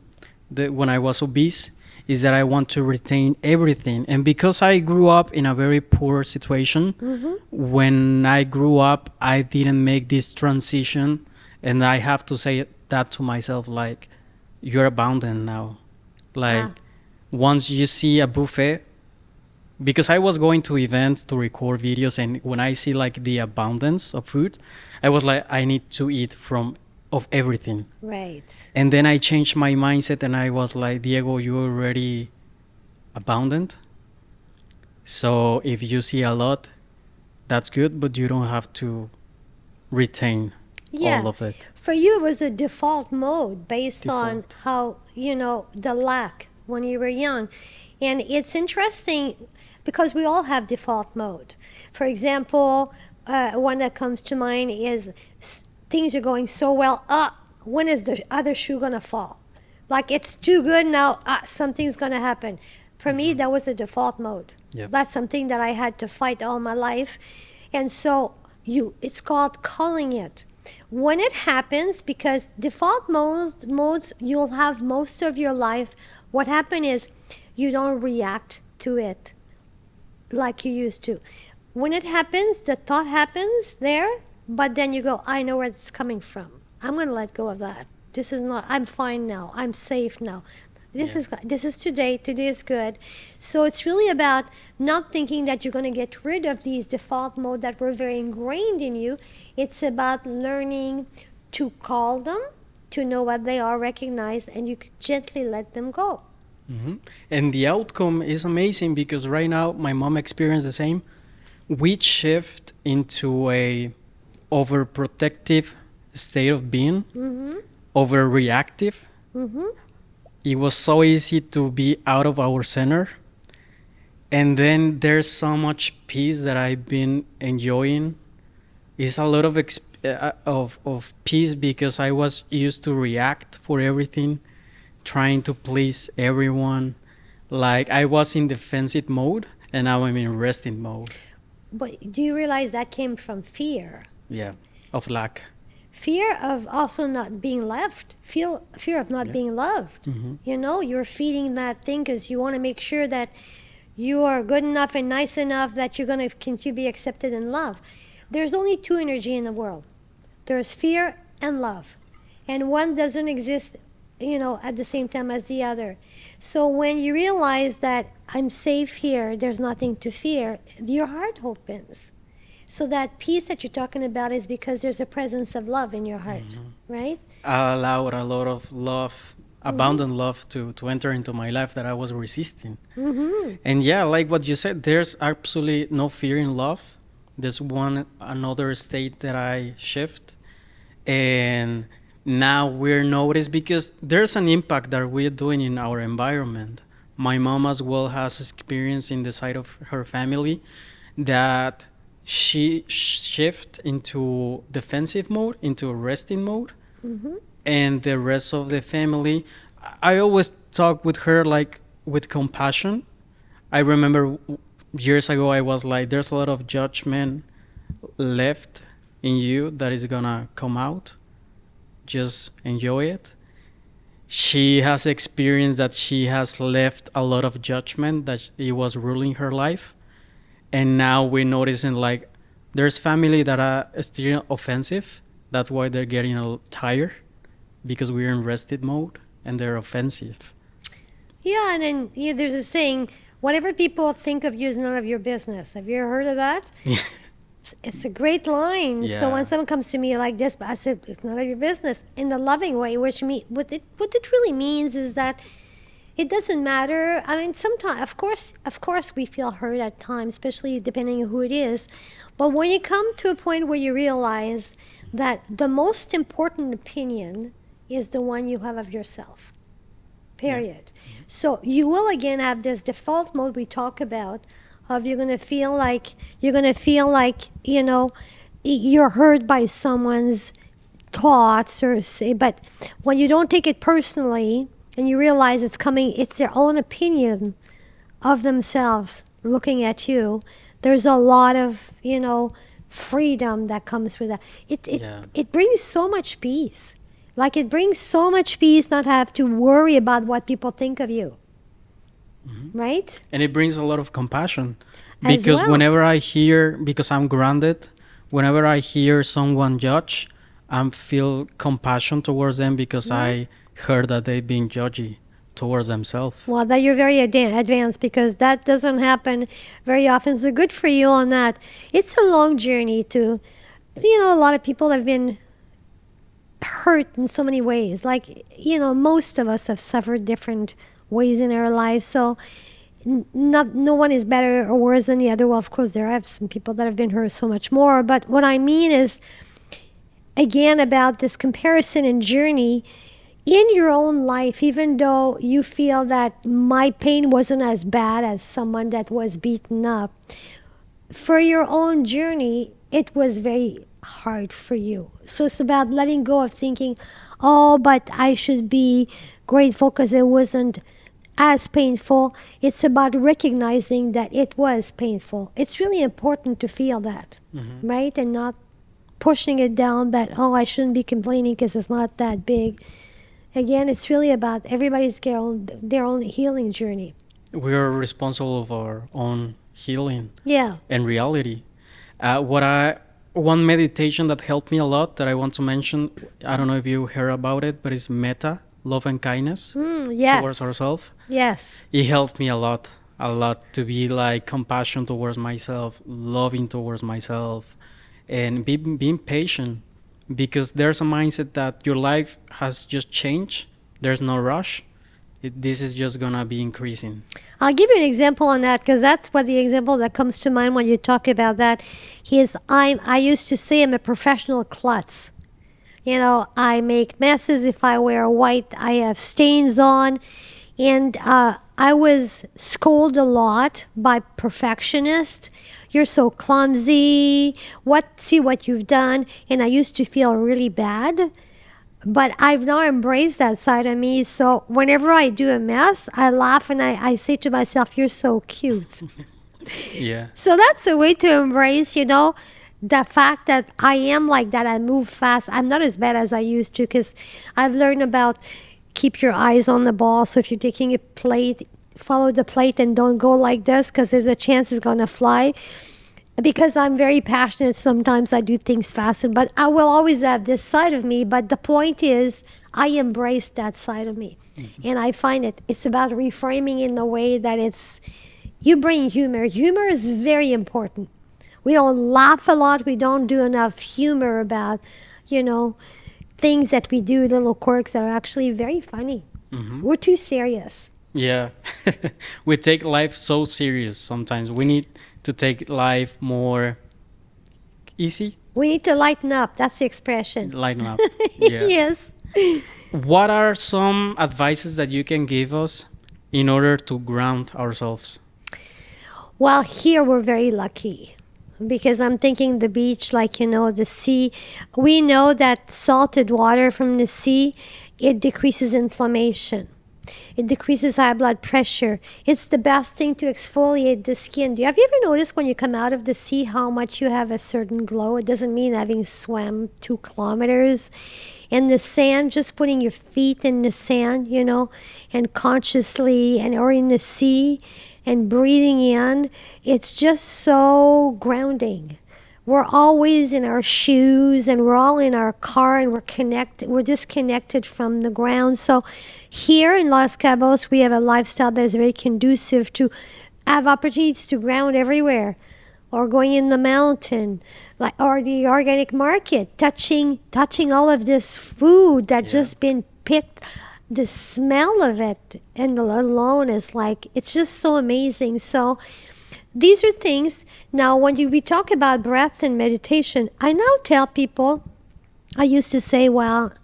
that when I was obese, is that I want to retain everything. And because I grew up in a very poor situation, when I grew up, I didn't make this transition. And I have to say that to myself, like, you're abundant now. Like, once you see a buffet, because I was going to events to record videos, and when I see like the abundance of food, I was like, I need to eat of everything. Right. And then I changed my mindset, and I was like, Diego, you're already abundant. So if you see a lot, that's good, but you don't have to retain all of it. For you, it was a default mode based on how, you know, the lack when you were young. And it's interesting because we all have default mode. For example, one that comes to mind is things are going so well. When is the other shoe going to fall? Like, it's too good now. Something's going to happen. For me, that was a default mode. Yep. That's something that I had to fight all my life. And so it's called culling it. When it happens, because default modes you'll have most of your life, what happens is you don't react to it like you used to. When it happens, the thought happens there, but then you go, I know where it's coming from. I'm going to let go of that. This is not, I'm fine now. I'm safe now. This is today. Today is good. So it's really about not thinking that you're going to get rid of these default modes that were very ingrained in you. It's about learning to call them, to know what they are, recognize, and you can gently let them go. Mm-hmm. And the outcome is amazing, because right now my mom experienced the same. We shift into a overprotective state of being, overreactive. It was so easy to be out of our center. And then there's so much peace that I've been enjoying It's a lot of of peace because I was used to react for everything, trying to please everyone. Like I was in defensive mode, and now I'm in resting mode. But do you realize that came from fear? Yeah, of lack. Fear of also not being left. Fear of not Yeah. being loved. Hmm. You know, you're feeding that thing because you want to make sure that you are good enough and nice enough that you're going to continue to be accepted and loved. There's only two energy in the world. There's fear and love. And one doesn't exist, at the same time as the other. So when you realize that I'm safe here, there's nothing to fear, your heart opens. So that peace that you're talking about is because there's a presence of love in your heart, right? I allowed a lot of love, abundant love, to enter into my life that I was resisting. Mm-hmm. And yeah, like what you said, there's absolutely no fear in love. There's another state that I shift. And now we're noticed because there's an impact that we're doing in our environment. My mom as well has experience in the side of her family that she shift into defensive mode, into resting mode. Mm-hmm. And the rest of the family, I always talk with her like with compassion. I remember years ago I was like, there's a lot of judgment left in you that is gonna come out. Just enjoy it. She has experienced that she has left a lot of judgment that it was ruling her life. And now we're noticing like there's family that are still offensive. That's why they're getting a little tired because we're in rested mode and they're offensive. Yeah, and then there's a saying, whatever people think of you is none of your business. Have you ever heard of that? It's a great line. Yeah. So when someone comes to me like this, I said, it's none of your business in the loving way, which what it really means is that it doesn't matter. I mean, sometimes, of course, we feel hurt at times, especially depending on who it is. But when you come to a point where you realize that the most important opinion is the one you have of yourself, period. Yeah. So you will again have this default mode we talk about of you're gonna feel like you're hurt by someone's thoughts or say, but when you don't take it personally and you realize it's their own opinion of themselves looking at you, there's a lot of freedom that comes with that. It brings so much peace. Like it brings so much peace not have to worry about what people think of you. Mm-hmm. Right? And it brings a lot of compassion because whenever I hear, because I'm grounded, whenever I hear someone judge, I feel compassion towards them because I heard that they've been judgy towards themselves. Well, that you're very advanced because that doesn't happen very often. So good for you on that. It's a long journey to, a lot of people have been hurt in so many ways. Like, most of us have suffered different ways in our lives. So no one is better or worse than the other. Well, of course, there are some people that have been hurt so much more. But what I mean is, again, about this comparison and journey in your own life, even though you feel that my pain wasn't as bad as someone that was beaten up, for your own journey, it was very hard for you. So it's about letting go of thinking, oh, but I should be grateful because it wasn't as painful. It's about recognizing that it was painful. It's really important to feel that, right? And not pushing it down that, oh, I shouldn't be complaining because it's not that big. Again, it's really about everybody's their own healing journey. We are responsible of our own healing. Yeah. And reality. One meditation that helped me a lot that I want to mention, I don't know if you heard about it, but it's metta, love and kindness towards ourselves. Yes. It helped me a lot to be like compassion towards myself, loving towards myself, and being patient, because there's a mindset that your life has just changed. There's no rush. This is just gonna be increasing. I'll give you an example on that because that's what the example that comes to mind when you talk about that is I used to say I'm a professional klutz. I make messes. If I wear white, I have stains on. And I was scolded a lot by perfectionists. you're so clumsy. See what you've done. And I used to feel really bad. But I've now embraced that side of me. So whenever I do a mess, I laugh and I say to myself, you're so cute. Yeah. So that's a way to embrace, the fact that I am like that. I move fast. I'm not as bad as I used to, because I've learned about keep your eyes on the ball. So if you're taking a plate, follow the plate and don't go like this, because there's a chance it's going to fly. Because I'm very passionate, sometimes I do things fast, but I will always have this side of me. But the point is, I embrace that side of me. And I find it's about reframing in the way that you bring humor. Humor is very important. We don't laugh a lot. We don't do enough humor about, things that we do, little quirks that are actually very funny. We're too serious. Yeah. We take life so serious sometimes. We need to take life more easy. We need to lighten up. That's the expression. Lighten up. Yeah. Yes. What are some advices that you can give us in order to ground ourselves? Well, here we're very lucky, because I'm thinking the beach, the sea. We know that salted water from the sea, it decreases inflammation. It decreases high blood pressure. It's the best thing to exfoliate the skin. Have you ever noticed when you come out of the sea how much you have a certain glow? It doesn't mean having swam 2 kilometers. And the sand, just putting your feet in the sand, and consciously, or in the sea, and breathing in, it's just so grounding. We're always in our shoes, and we're all in our car, and we're disconnected from the ground. So here in Los Cabos, we have a lifestyle that is very conducive to have opportunities to ground everywhere, or going in the mountain, or the organic market, touching all of this food that just been picked. The smell of it and alone is it's just so amazing. So these are things. Now, when we talk about breath and meditation, I now tell people, I used to say, well,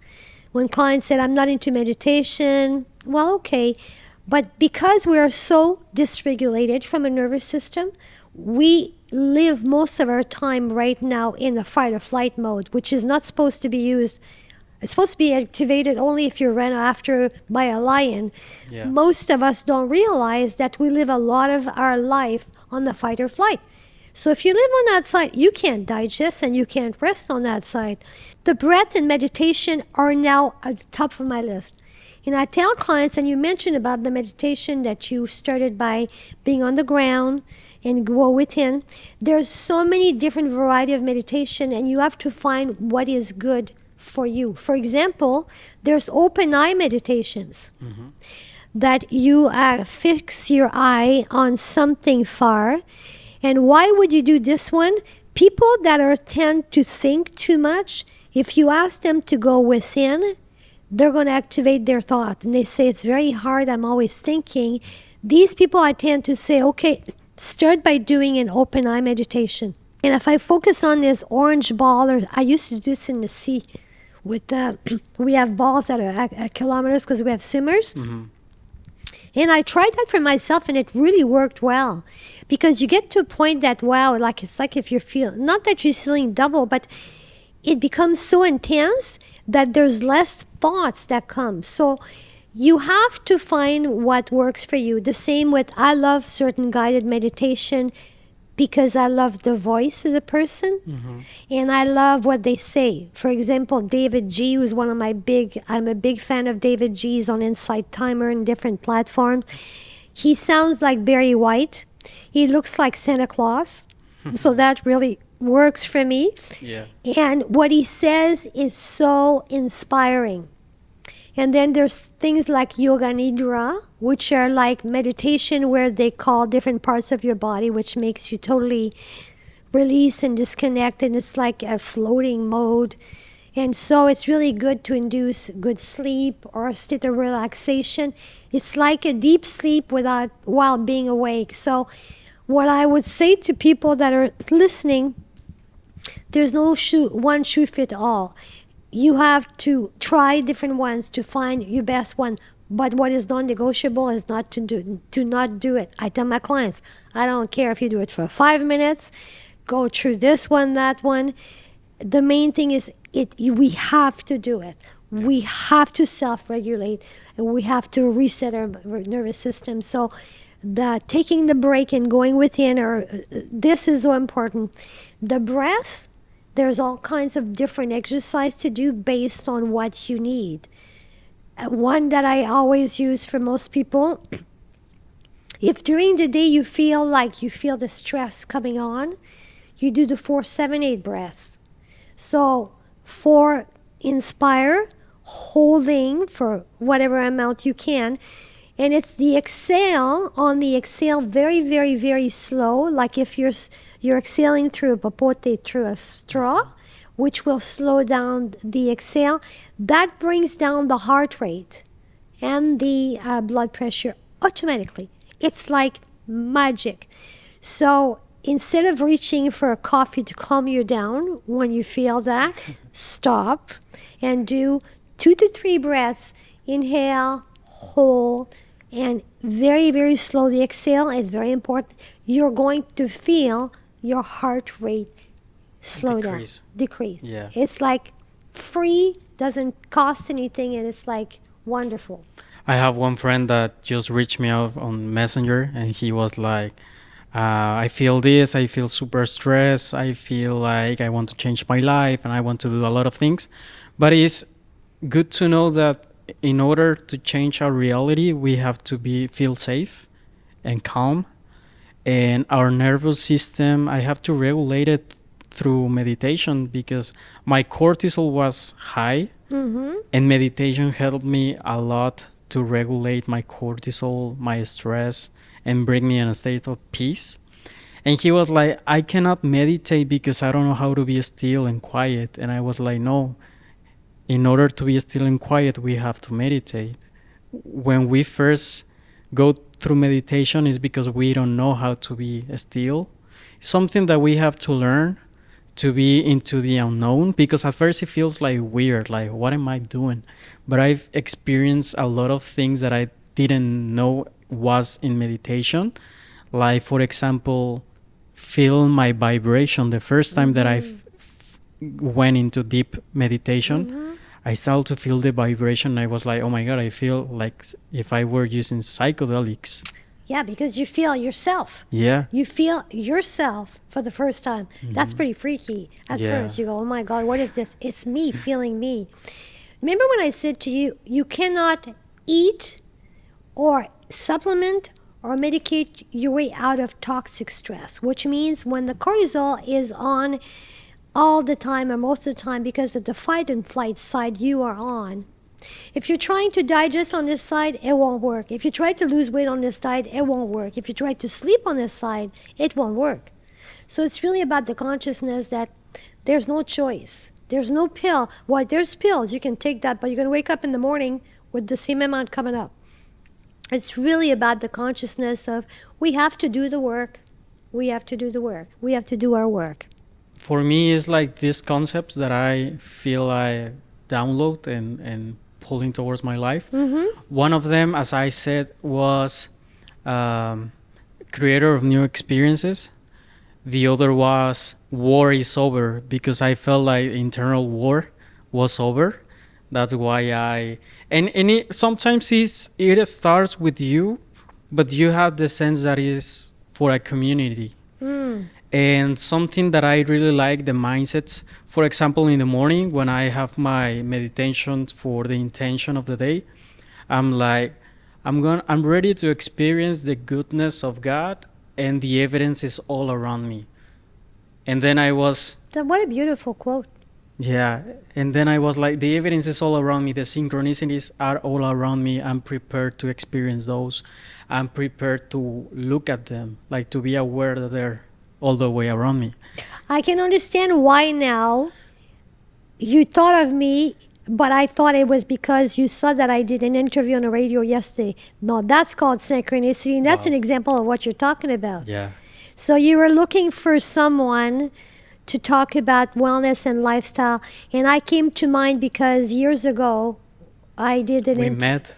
when clients said, I'm not into meditation, well, okay. But because we are so dysregulated from a nervous system, we live most of our time right now in the fight or flight mode, which is not supposed to be used. It's supposed to be activated only if you're run after by a lion. Yeah. Most of us don't realize that we live a lot of our life on the fight or flight. So if you live on that side, you can't digest and you can't rest on that side. The breath and meditation are now at the top of my list. And I tell clients, and you mentioned about the meditation that you started by being on the ground and go within. There's so many different variety of meditation, and you have to find what is good for you. For example, there's open eye meditations that you fix your eye on something far. And why would you do this one? People that tend to think too much, if you ask them to go within, they're going to activate their thought. And they say, it's very hard, I'm always thinking. These people, I tend to say, okay, start by doing an open eye meditation. And if I focus on this orange ball, or I used to do this in the sea, with we have balls that are at kilometers because we have swimmers. And I tried that for myself, and it really worked well, because you get to a point that, wow, it's like if you're feeling, not that you're feeling double, but it becomes so intense that there's less thoughts that come. So you have to find what works for you. The same with, I love certain guided meditation because I love the voice of the person, and I love what they say. For example, David G, who's I'm a big fan of David G's on Insight Timer and different platforms. He sounds like Barry White. He looks like Santa Claus. So that really works for me. Yeah. And what he says is so inspiring. And then there's things like Yoga Nidra, which are like meditation where they call different parts of your body, which makes you totally release and disconnect. And it's like a floating mode. And so it's really good to induce good sleep or a state of relaxation. It's like a deep sleep while being awake. So what I would say to people that are listening, there's no one shoe fit all. You have to try different ones to find your best one. But what is non-negotiable is not to not do it. I tell my clients, I don't care if you do it for 5 minutes, go through this one, that one. The main thing is we have to do it. We have to self-regulate, and we have to reset our nervous system. So taking the break and going within, this is so important. The breath, there's all kinds of different exercise to do based on what you need. One that I always use for most people, if during the day you feel the stress coming on, you do the 4-7-8 breaths. So 4, inspire, holding for whatever amount you can. And it's the exhale, on the exhale, very, very, very slow, like if you're exhaling through a popote, through a straw, which will slow down the exhale. That brings down the heart rate and the blood pressure automatically. It's like magic. So instead of reaching for a coffee to calm you down when you feel that, stop and do 2 to 3 breaths. Inhale, hold, and very, very slowly exhale. It's very important. You're going to feel your heart rate slow down, decrease. Yeah. It's like free, doesn't cost anything, and it's like wonderful. I have one friend that just reached me out on Messenger, and he was like, I feel this, I feel super stressed, I feel like I want to change my life and I want to do a lot of things. But it's good to know that in order to change our reality, we have to feel safe and calm. And our nervous system, I have to regulate it through meditation, because my cortisol was high, and meditation helped me a lot to regulate my cortisol, my stress, and bring me in a state of peace. And he was like, I cannot meditate because I don't know how to be still and quiet. And I was like, no, in order to be still and quiet, we have to meditate. When we first go through meditation, is because we don't know how to be still. It's something that we have to learn, to be into the unknown, because at first it feels like weird, like what am I doing? But I've experienced a lot of things that I didn't know was in meditation. Like, for example, feel my vibration. The first time that I went into deep meditation, I started to feel the vibration. I was like, oh my God, I feel like if I were using psychedelics. Yeah, because you feel yourself. Yeah. You feel yourself for the first time. That's pretty freaky at first. You go, oh my God, what is this? It's me feeling me. Remember when I said to you, you cannot eat or supplement or medicate your way out of toxic stress, which means when the cortisol is on all the time or most of the time, because of the fight and flight side you are on. If you're trying to digest on this side, it won't work. If you try to lose weight on this side, it won't work. If you try to sleep on this side, it won't work. So it's really about the consciousness that there's no choice. There's no pill. Well, there's pills. You can take that, but you're going to wake up in the morning with the same amount coming up. It's really about the consciousness of we have to do the work. We have to do the work. We have to do our work. For me, it's like these concepts that I feel I download and pulling towards my life. One of them, as I said, was creator of new experiences. The other was war is over, because I felt like internal war was over. That's why sometimes it starts with you, but you have the sense that is for a community. And something that I really like, the mindsets. For example, in the morning when I have my meditation for the intention of the day, I'm like, I'm ready to experience the goodness of God, and the evidence is all around me. And then What a beautiful quote. Yeah, and then I was like, the evidence is all around me, the synchronicities are all around me. I'm prepared to experience those. I'm prepared to look at them, like to be aware that they're all the way around me. I can understand why now you thought of me, but I thought it was because you saw that I did an interview on the radio yesterday. No, that's called synchronicity, and that's an example of what you're talking about. Yeah. So you were looking for someone to talk about wellness and lifestyle, and I came to mind because years ago, I did an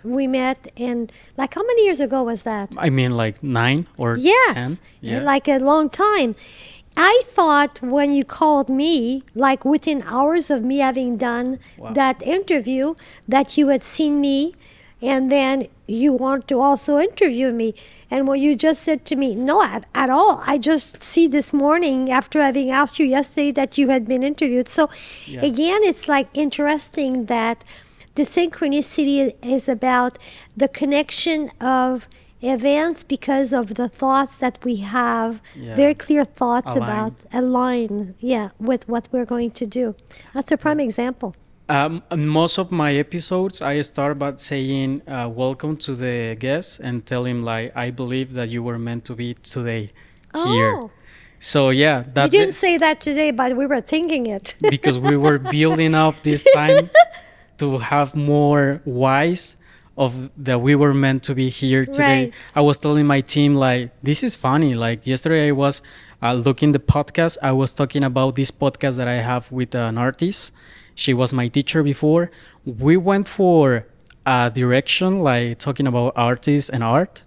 we met, and like how many years ago was that? I mean, like 9 or 10. Yes, like a long time. I thought when you called me, like within hours of me having done that interview, that you had seen me and then you want to also interview me. And what you just said to me, no, at all. I just see this morning after having asked you yesterday that you had been interviewed. So again, it's like interesting that the synchronicity is about the connection of events because of the thoughts that we have, very clear thoughts about align with what we're going to do. That's a prime example. Most of my episodes, I start by saying welcome to the guest and tell him like I believe that you were meant to be today here. So yeah, that's you didn't say that today, but we were thinking it because we were building up this time to have more whys of that we were meant to be here today. Right. I was telling my team like this is funny. Like yesterday, I was looking the podcast. I was talking about this podcast that I have with an artist. She was my teacher before. We went for a direction like talking about artists and art,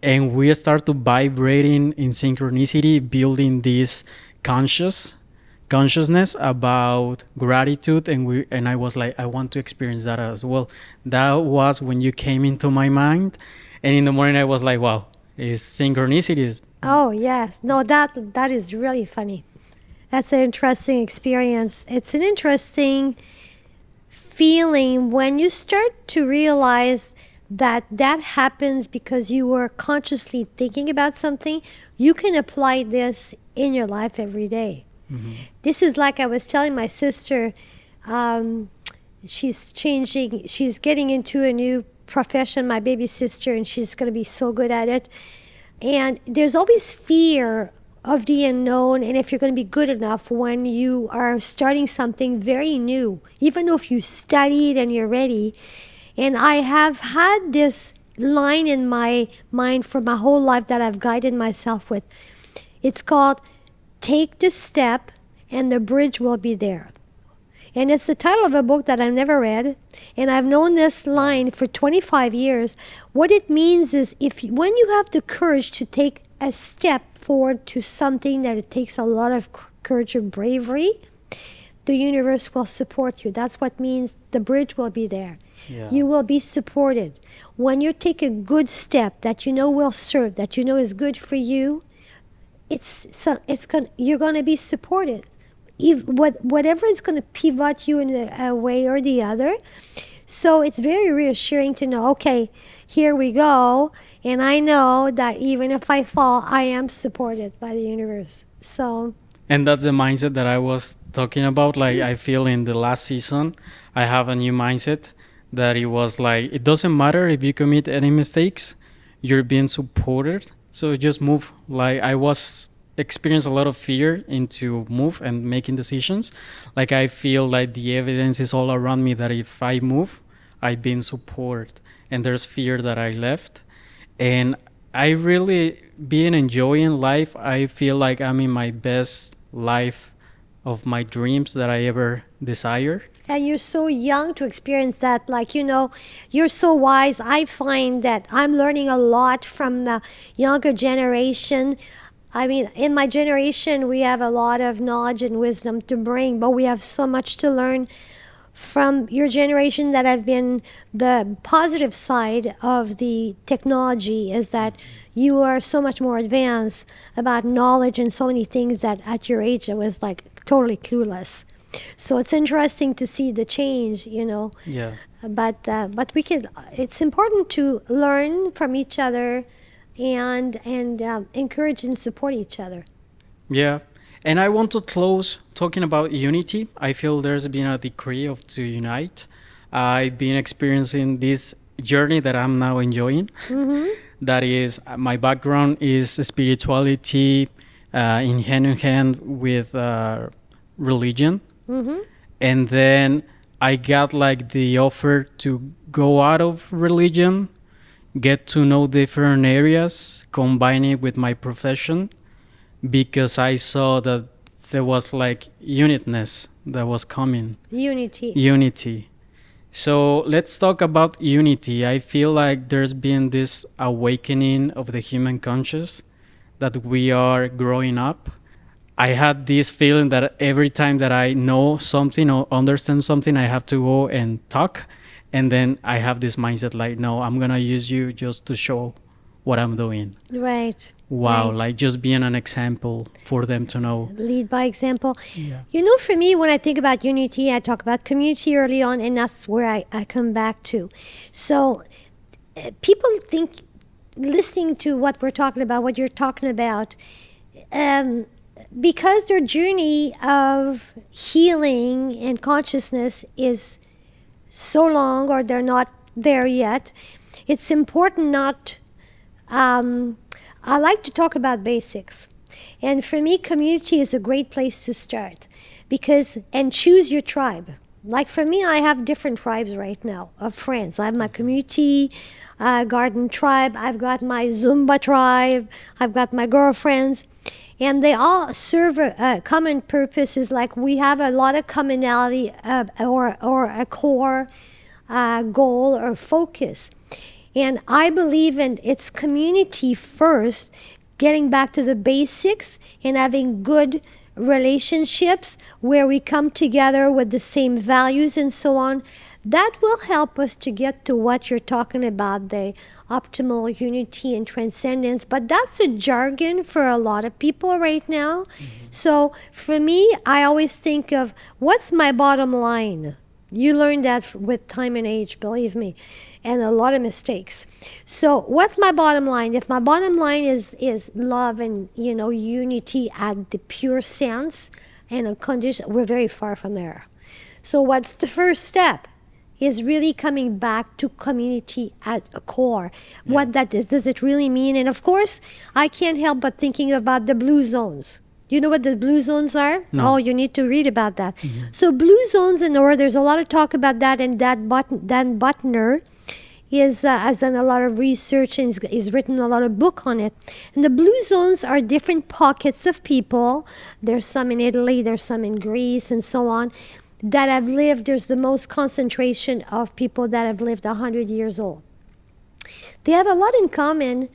and we start to vibrating in synchronicity, building this consciousness about gratitude, and I was like, I want to experience that as well. That was when you came into my mind, and in the morning I was like, wow, it's synchronicities. Oh yes, no, that is really funny. That's an interesting experience. It's an interesting feeling when you start to realize that happens because you were consciously thinking about something. You can apply this in your life every day. Mm-hmm. This is like I was telling my sister, she's getting into a new profession, my baby sister, and she's going to be so good at it. And there's always fear of the unknown, and if you're going to be good enough when you are starting something very new, even though if you studied and you're ready. And I have had this line in my mind for my whole life that I've guided myself with. It's called Take the Step and the Bridge Will Be There. And it's the title of a book that I've never read, and I've known this line for 25 years. What it means is when you have the courage to take a step forward to something that it takes a lot of courage and bravery, the universe will support you. That's what means the bridge will be there. Yeah. You will be supported. When you take a good step that you know will serve, that you know is good for you, you're going to be supported. Whatever is going to pivot you in a way or the other. So it's very reassuring to know, okay, here we go. And I know that even if I fall, I am supported by the universe. And that's the mindset that I was talking about. Like, I feel in the last season, I have a new mindset that it was like, it doesn't matter if you commit any mistakes, you're being supported. So just move. Like, I was experience a lot of fear into move and making decisions. Like, I feel like the evidence is all around me that if I move, I've been supported, and there's fear that I left. And I really been enjoying life. I feel like I'm in my best life of my dreams that I ever desired. And you're so young to experience that. Like, you're so wise. I find that I'm learning a lot from the younger generation. I mean, in my generation, we have a lot of knowledge and wisdom to bring, but we have so much to learn from your generation that have been the positive side of the technology is that you are so much more advanced about knowledge and so many things that at your age I was like totally clueless. So it's interesting to see the change, Yeah. But it's important to learn from each other and encourage and support each other. Yeah. And I want to close talking about unity. I feel there's been a decree to unite. I've been experiencing this journey that I'm now enjoying. Mm-hmm. That is, my background is spirituality in hand with religion. Mm-hmm. And then I got like the offer to go out of religion, get to know different areas, combine it with my profession, because I saw that there was like unitness that was coming. Unity. So let's talk about unity. I feel like there's been this awakening of the human conscious that we are growing up. I had this feeling that every time that I know something or understand something, I have to go and talk. And then I have this mindset like, no, I'm going to use you just to show what I'm doing. Right. Wow, Right. like just being an example for them to know. Lead by example. Yeah. You know, for me, when I think about unity, I talk about community early on, and that's where I come back to. So people think, listening to what we're talking about, what you're talking about, because their journey of healing and consciousness is so long, or they're not there yet, it's important not. I like to talk about basics. And for me, community is a great place to start, because, and choose your tribe. Like for me, I have different tribes right now of friends. I have my community garden tribe. I've got my Zumba tribe. I've got my girlfriends. And they all serve a common purpose. Is like we have a lot of commonality or a core goal or focus. And I believe in its community first, getting back to the basics and having good relationships where we come together with the same values and so on. That will help us to get to what you're talking about, the optimal unity and transcendence. But that's a jargon for a lot of people right now. So for me, I always think of what's my bottom line. You learn that with time and age, believe me, and a lot of mistakes. So what's my bottom line? If my bottom line is love and, you know, unity at the pure sense and unconditional, we're very far from there. So what's the first step? Is really coming back to community at a core. Yeah. What that is, does it really mean? And of course, I can't help but thinking about the blue zones. Do you know what the blue zones are? No. Oh, you need to read about that. Mm-hmm. So blue zones in the world, there's a lot of talk about that, and Dan Buttner has done a lot of research and he's written a lot of book on it. And the blue zones are different pockets of people. There's some in Italy, there's some in Greece, and so on, that have lived. There's the most concentration of people that have lived 100 years old. They have a lot in common,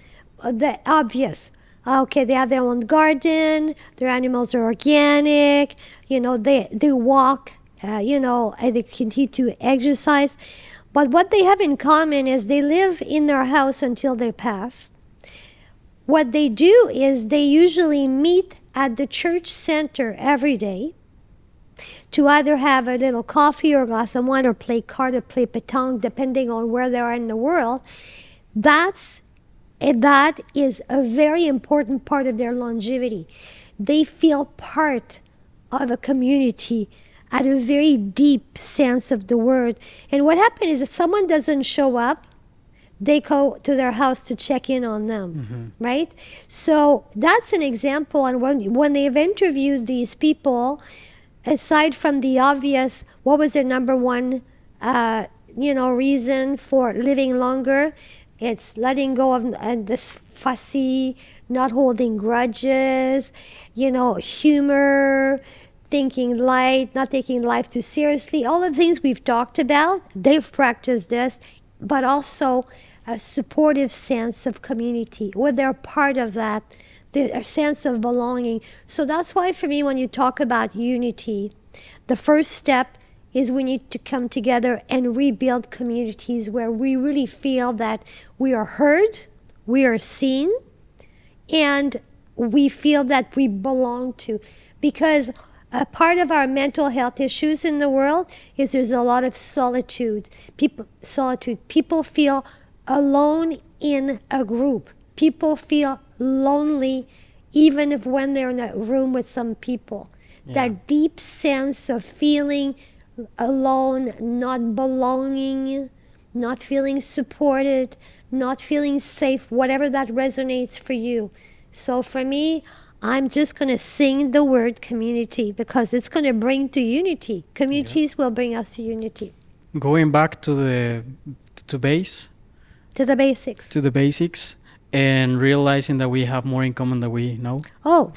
the obvious. Okay, they have their own garden, their animals are organic, you know, they walk, you know, and they continue to exercise. But what they have in common is they live in their house until they pass. What they do is they usually meet at the church center every day to either have a little coffee or a glass of wine or play card or play pétanque, depending on where they are in the world. That is a very important part of their longevity. They feel part of a community at a very deep sense of the word. And what happens is if someone doesn't show up, they go to their house to check in on them, right? So that's an example. And when they've interviewed these people, aside from the obvious, what was their number one, reason for living longer? It's letting go of this fussy, not holding grudges, humor, thinking light, not taking life too seriously. All the things we've talked about, they've practiced this, but also a supportive sense of community, where they're part of that, a sense of belonging. So that's why for me, when you talk about unity, the first step is we need to come together and rebuild communities where we really feel that we are heard, we are seen, and we feel that we belong to. Because a part of our mental health issues in the world is there's a lot of solitude. People feel alone in a group. People feel lonely even if when they're in a room with some people. Yeah. That deep sense of feeling alone, not belonging, not feeling supported, not feeling safe, whatever that resonates for you. So for me, I'm just going to sing the word community because it's going to bring to unity. Communities will bring us to unity. Going back to the basics. To the basics. And realizing that we have more in common than we know. Oh,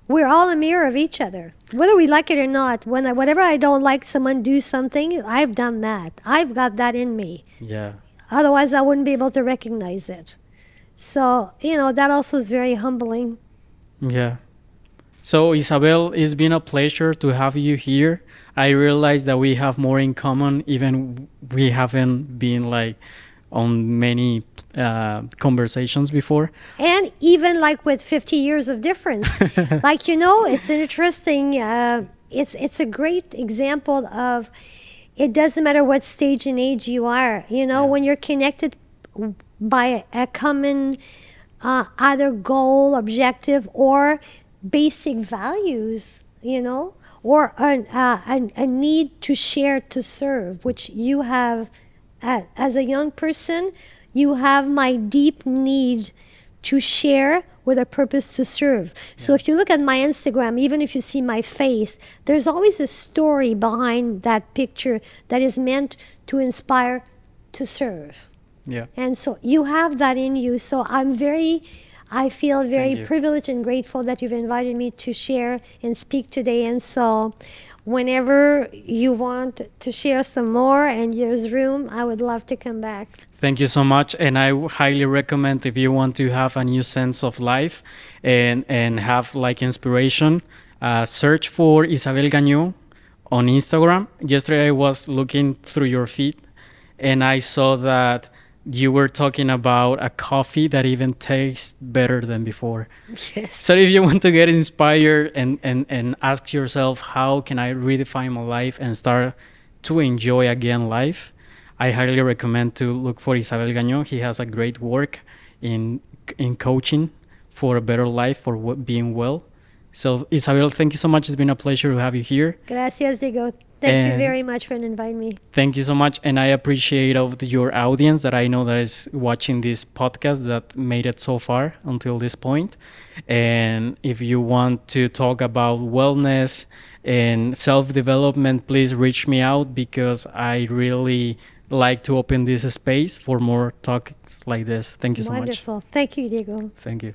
we're all a mirror of each other, whether we like it or not. Whenever I don't like someone do something, I've done that. I've got that in me. Yeah. Otherwise, I wouldn't be able to recognize it. So, that also is very humbling. Yeah. So, Isabelle, it's been a pleasure to have you here. I realize that we have more in common, even we haven't been like on many conversations before. And even like with 50 years of difference, like, it's an interesting, it's a great example of, it doesn't matter what stage and age you are, when you're connected by a common either goal, objective, or basic values, or a need to share, to serve, which you have as a young person. You have my deep need to share with a purpose to serve. So if you look at my Instagram, even if you see my face, there's always a story behind that picture that is meant to inspire, to serve. Yeah. And so you have that in you. So I feel very privileged and grateful that you've invited me to share and speak today. And so whenever you want to share some more and there's room, I would love to come back. Thank you so much. And I highly recommend, if you want to have a new sense of life and have like inspiration, search for Isabelle Gagnon on Instagram. Yesterday I was looking through your feed and I saw that you were talking about a coffee that even tastes better than before. Yes. So if you want to get inspired and ask yourself, how can I redefine my life and start to enjoy again life, I highly recommend to look for Isabelle Gagnon. He has a great work in coaching for a better life, for being well. So Isabelle, thank you so much. It's been a pleasure to have you here. Gracias, Diego. Thank you very much for inviting me. Thank you so much. And I appreciate of your audience that I know that is watching this podcast that made it so far until this point. And if you want to talk about wellness and self-development, please reach me out, because I really like to open this space for more talks like this. Thank you so much. Wonderful. Thank you, Diego. Thank you.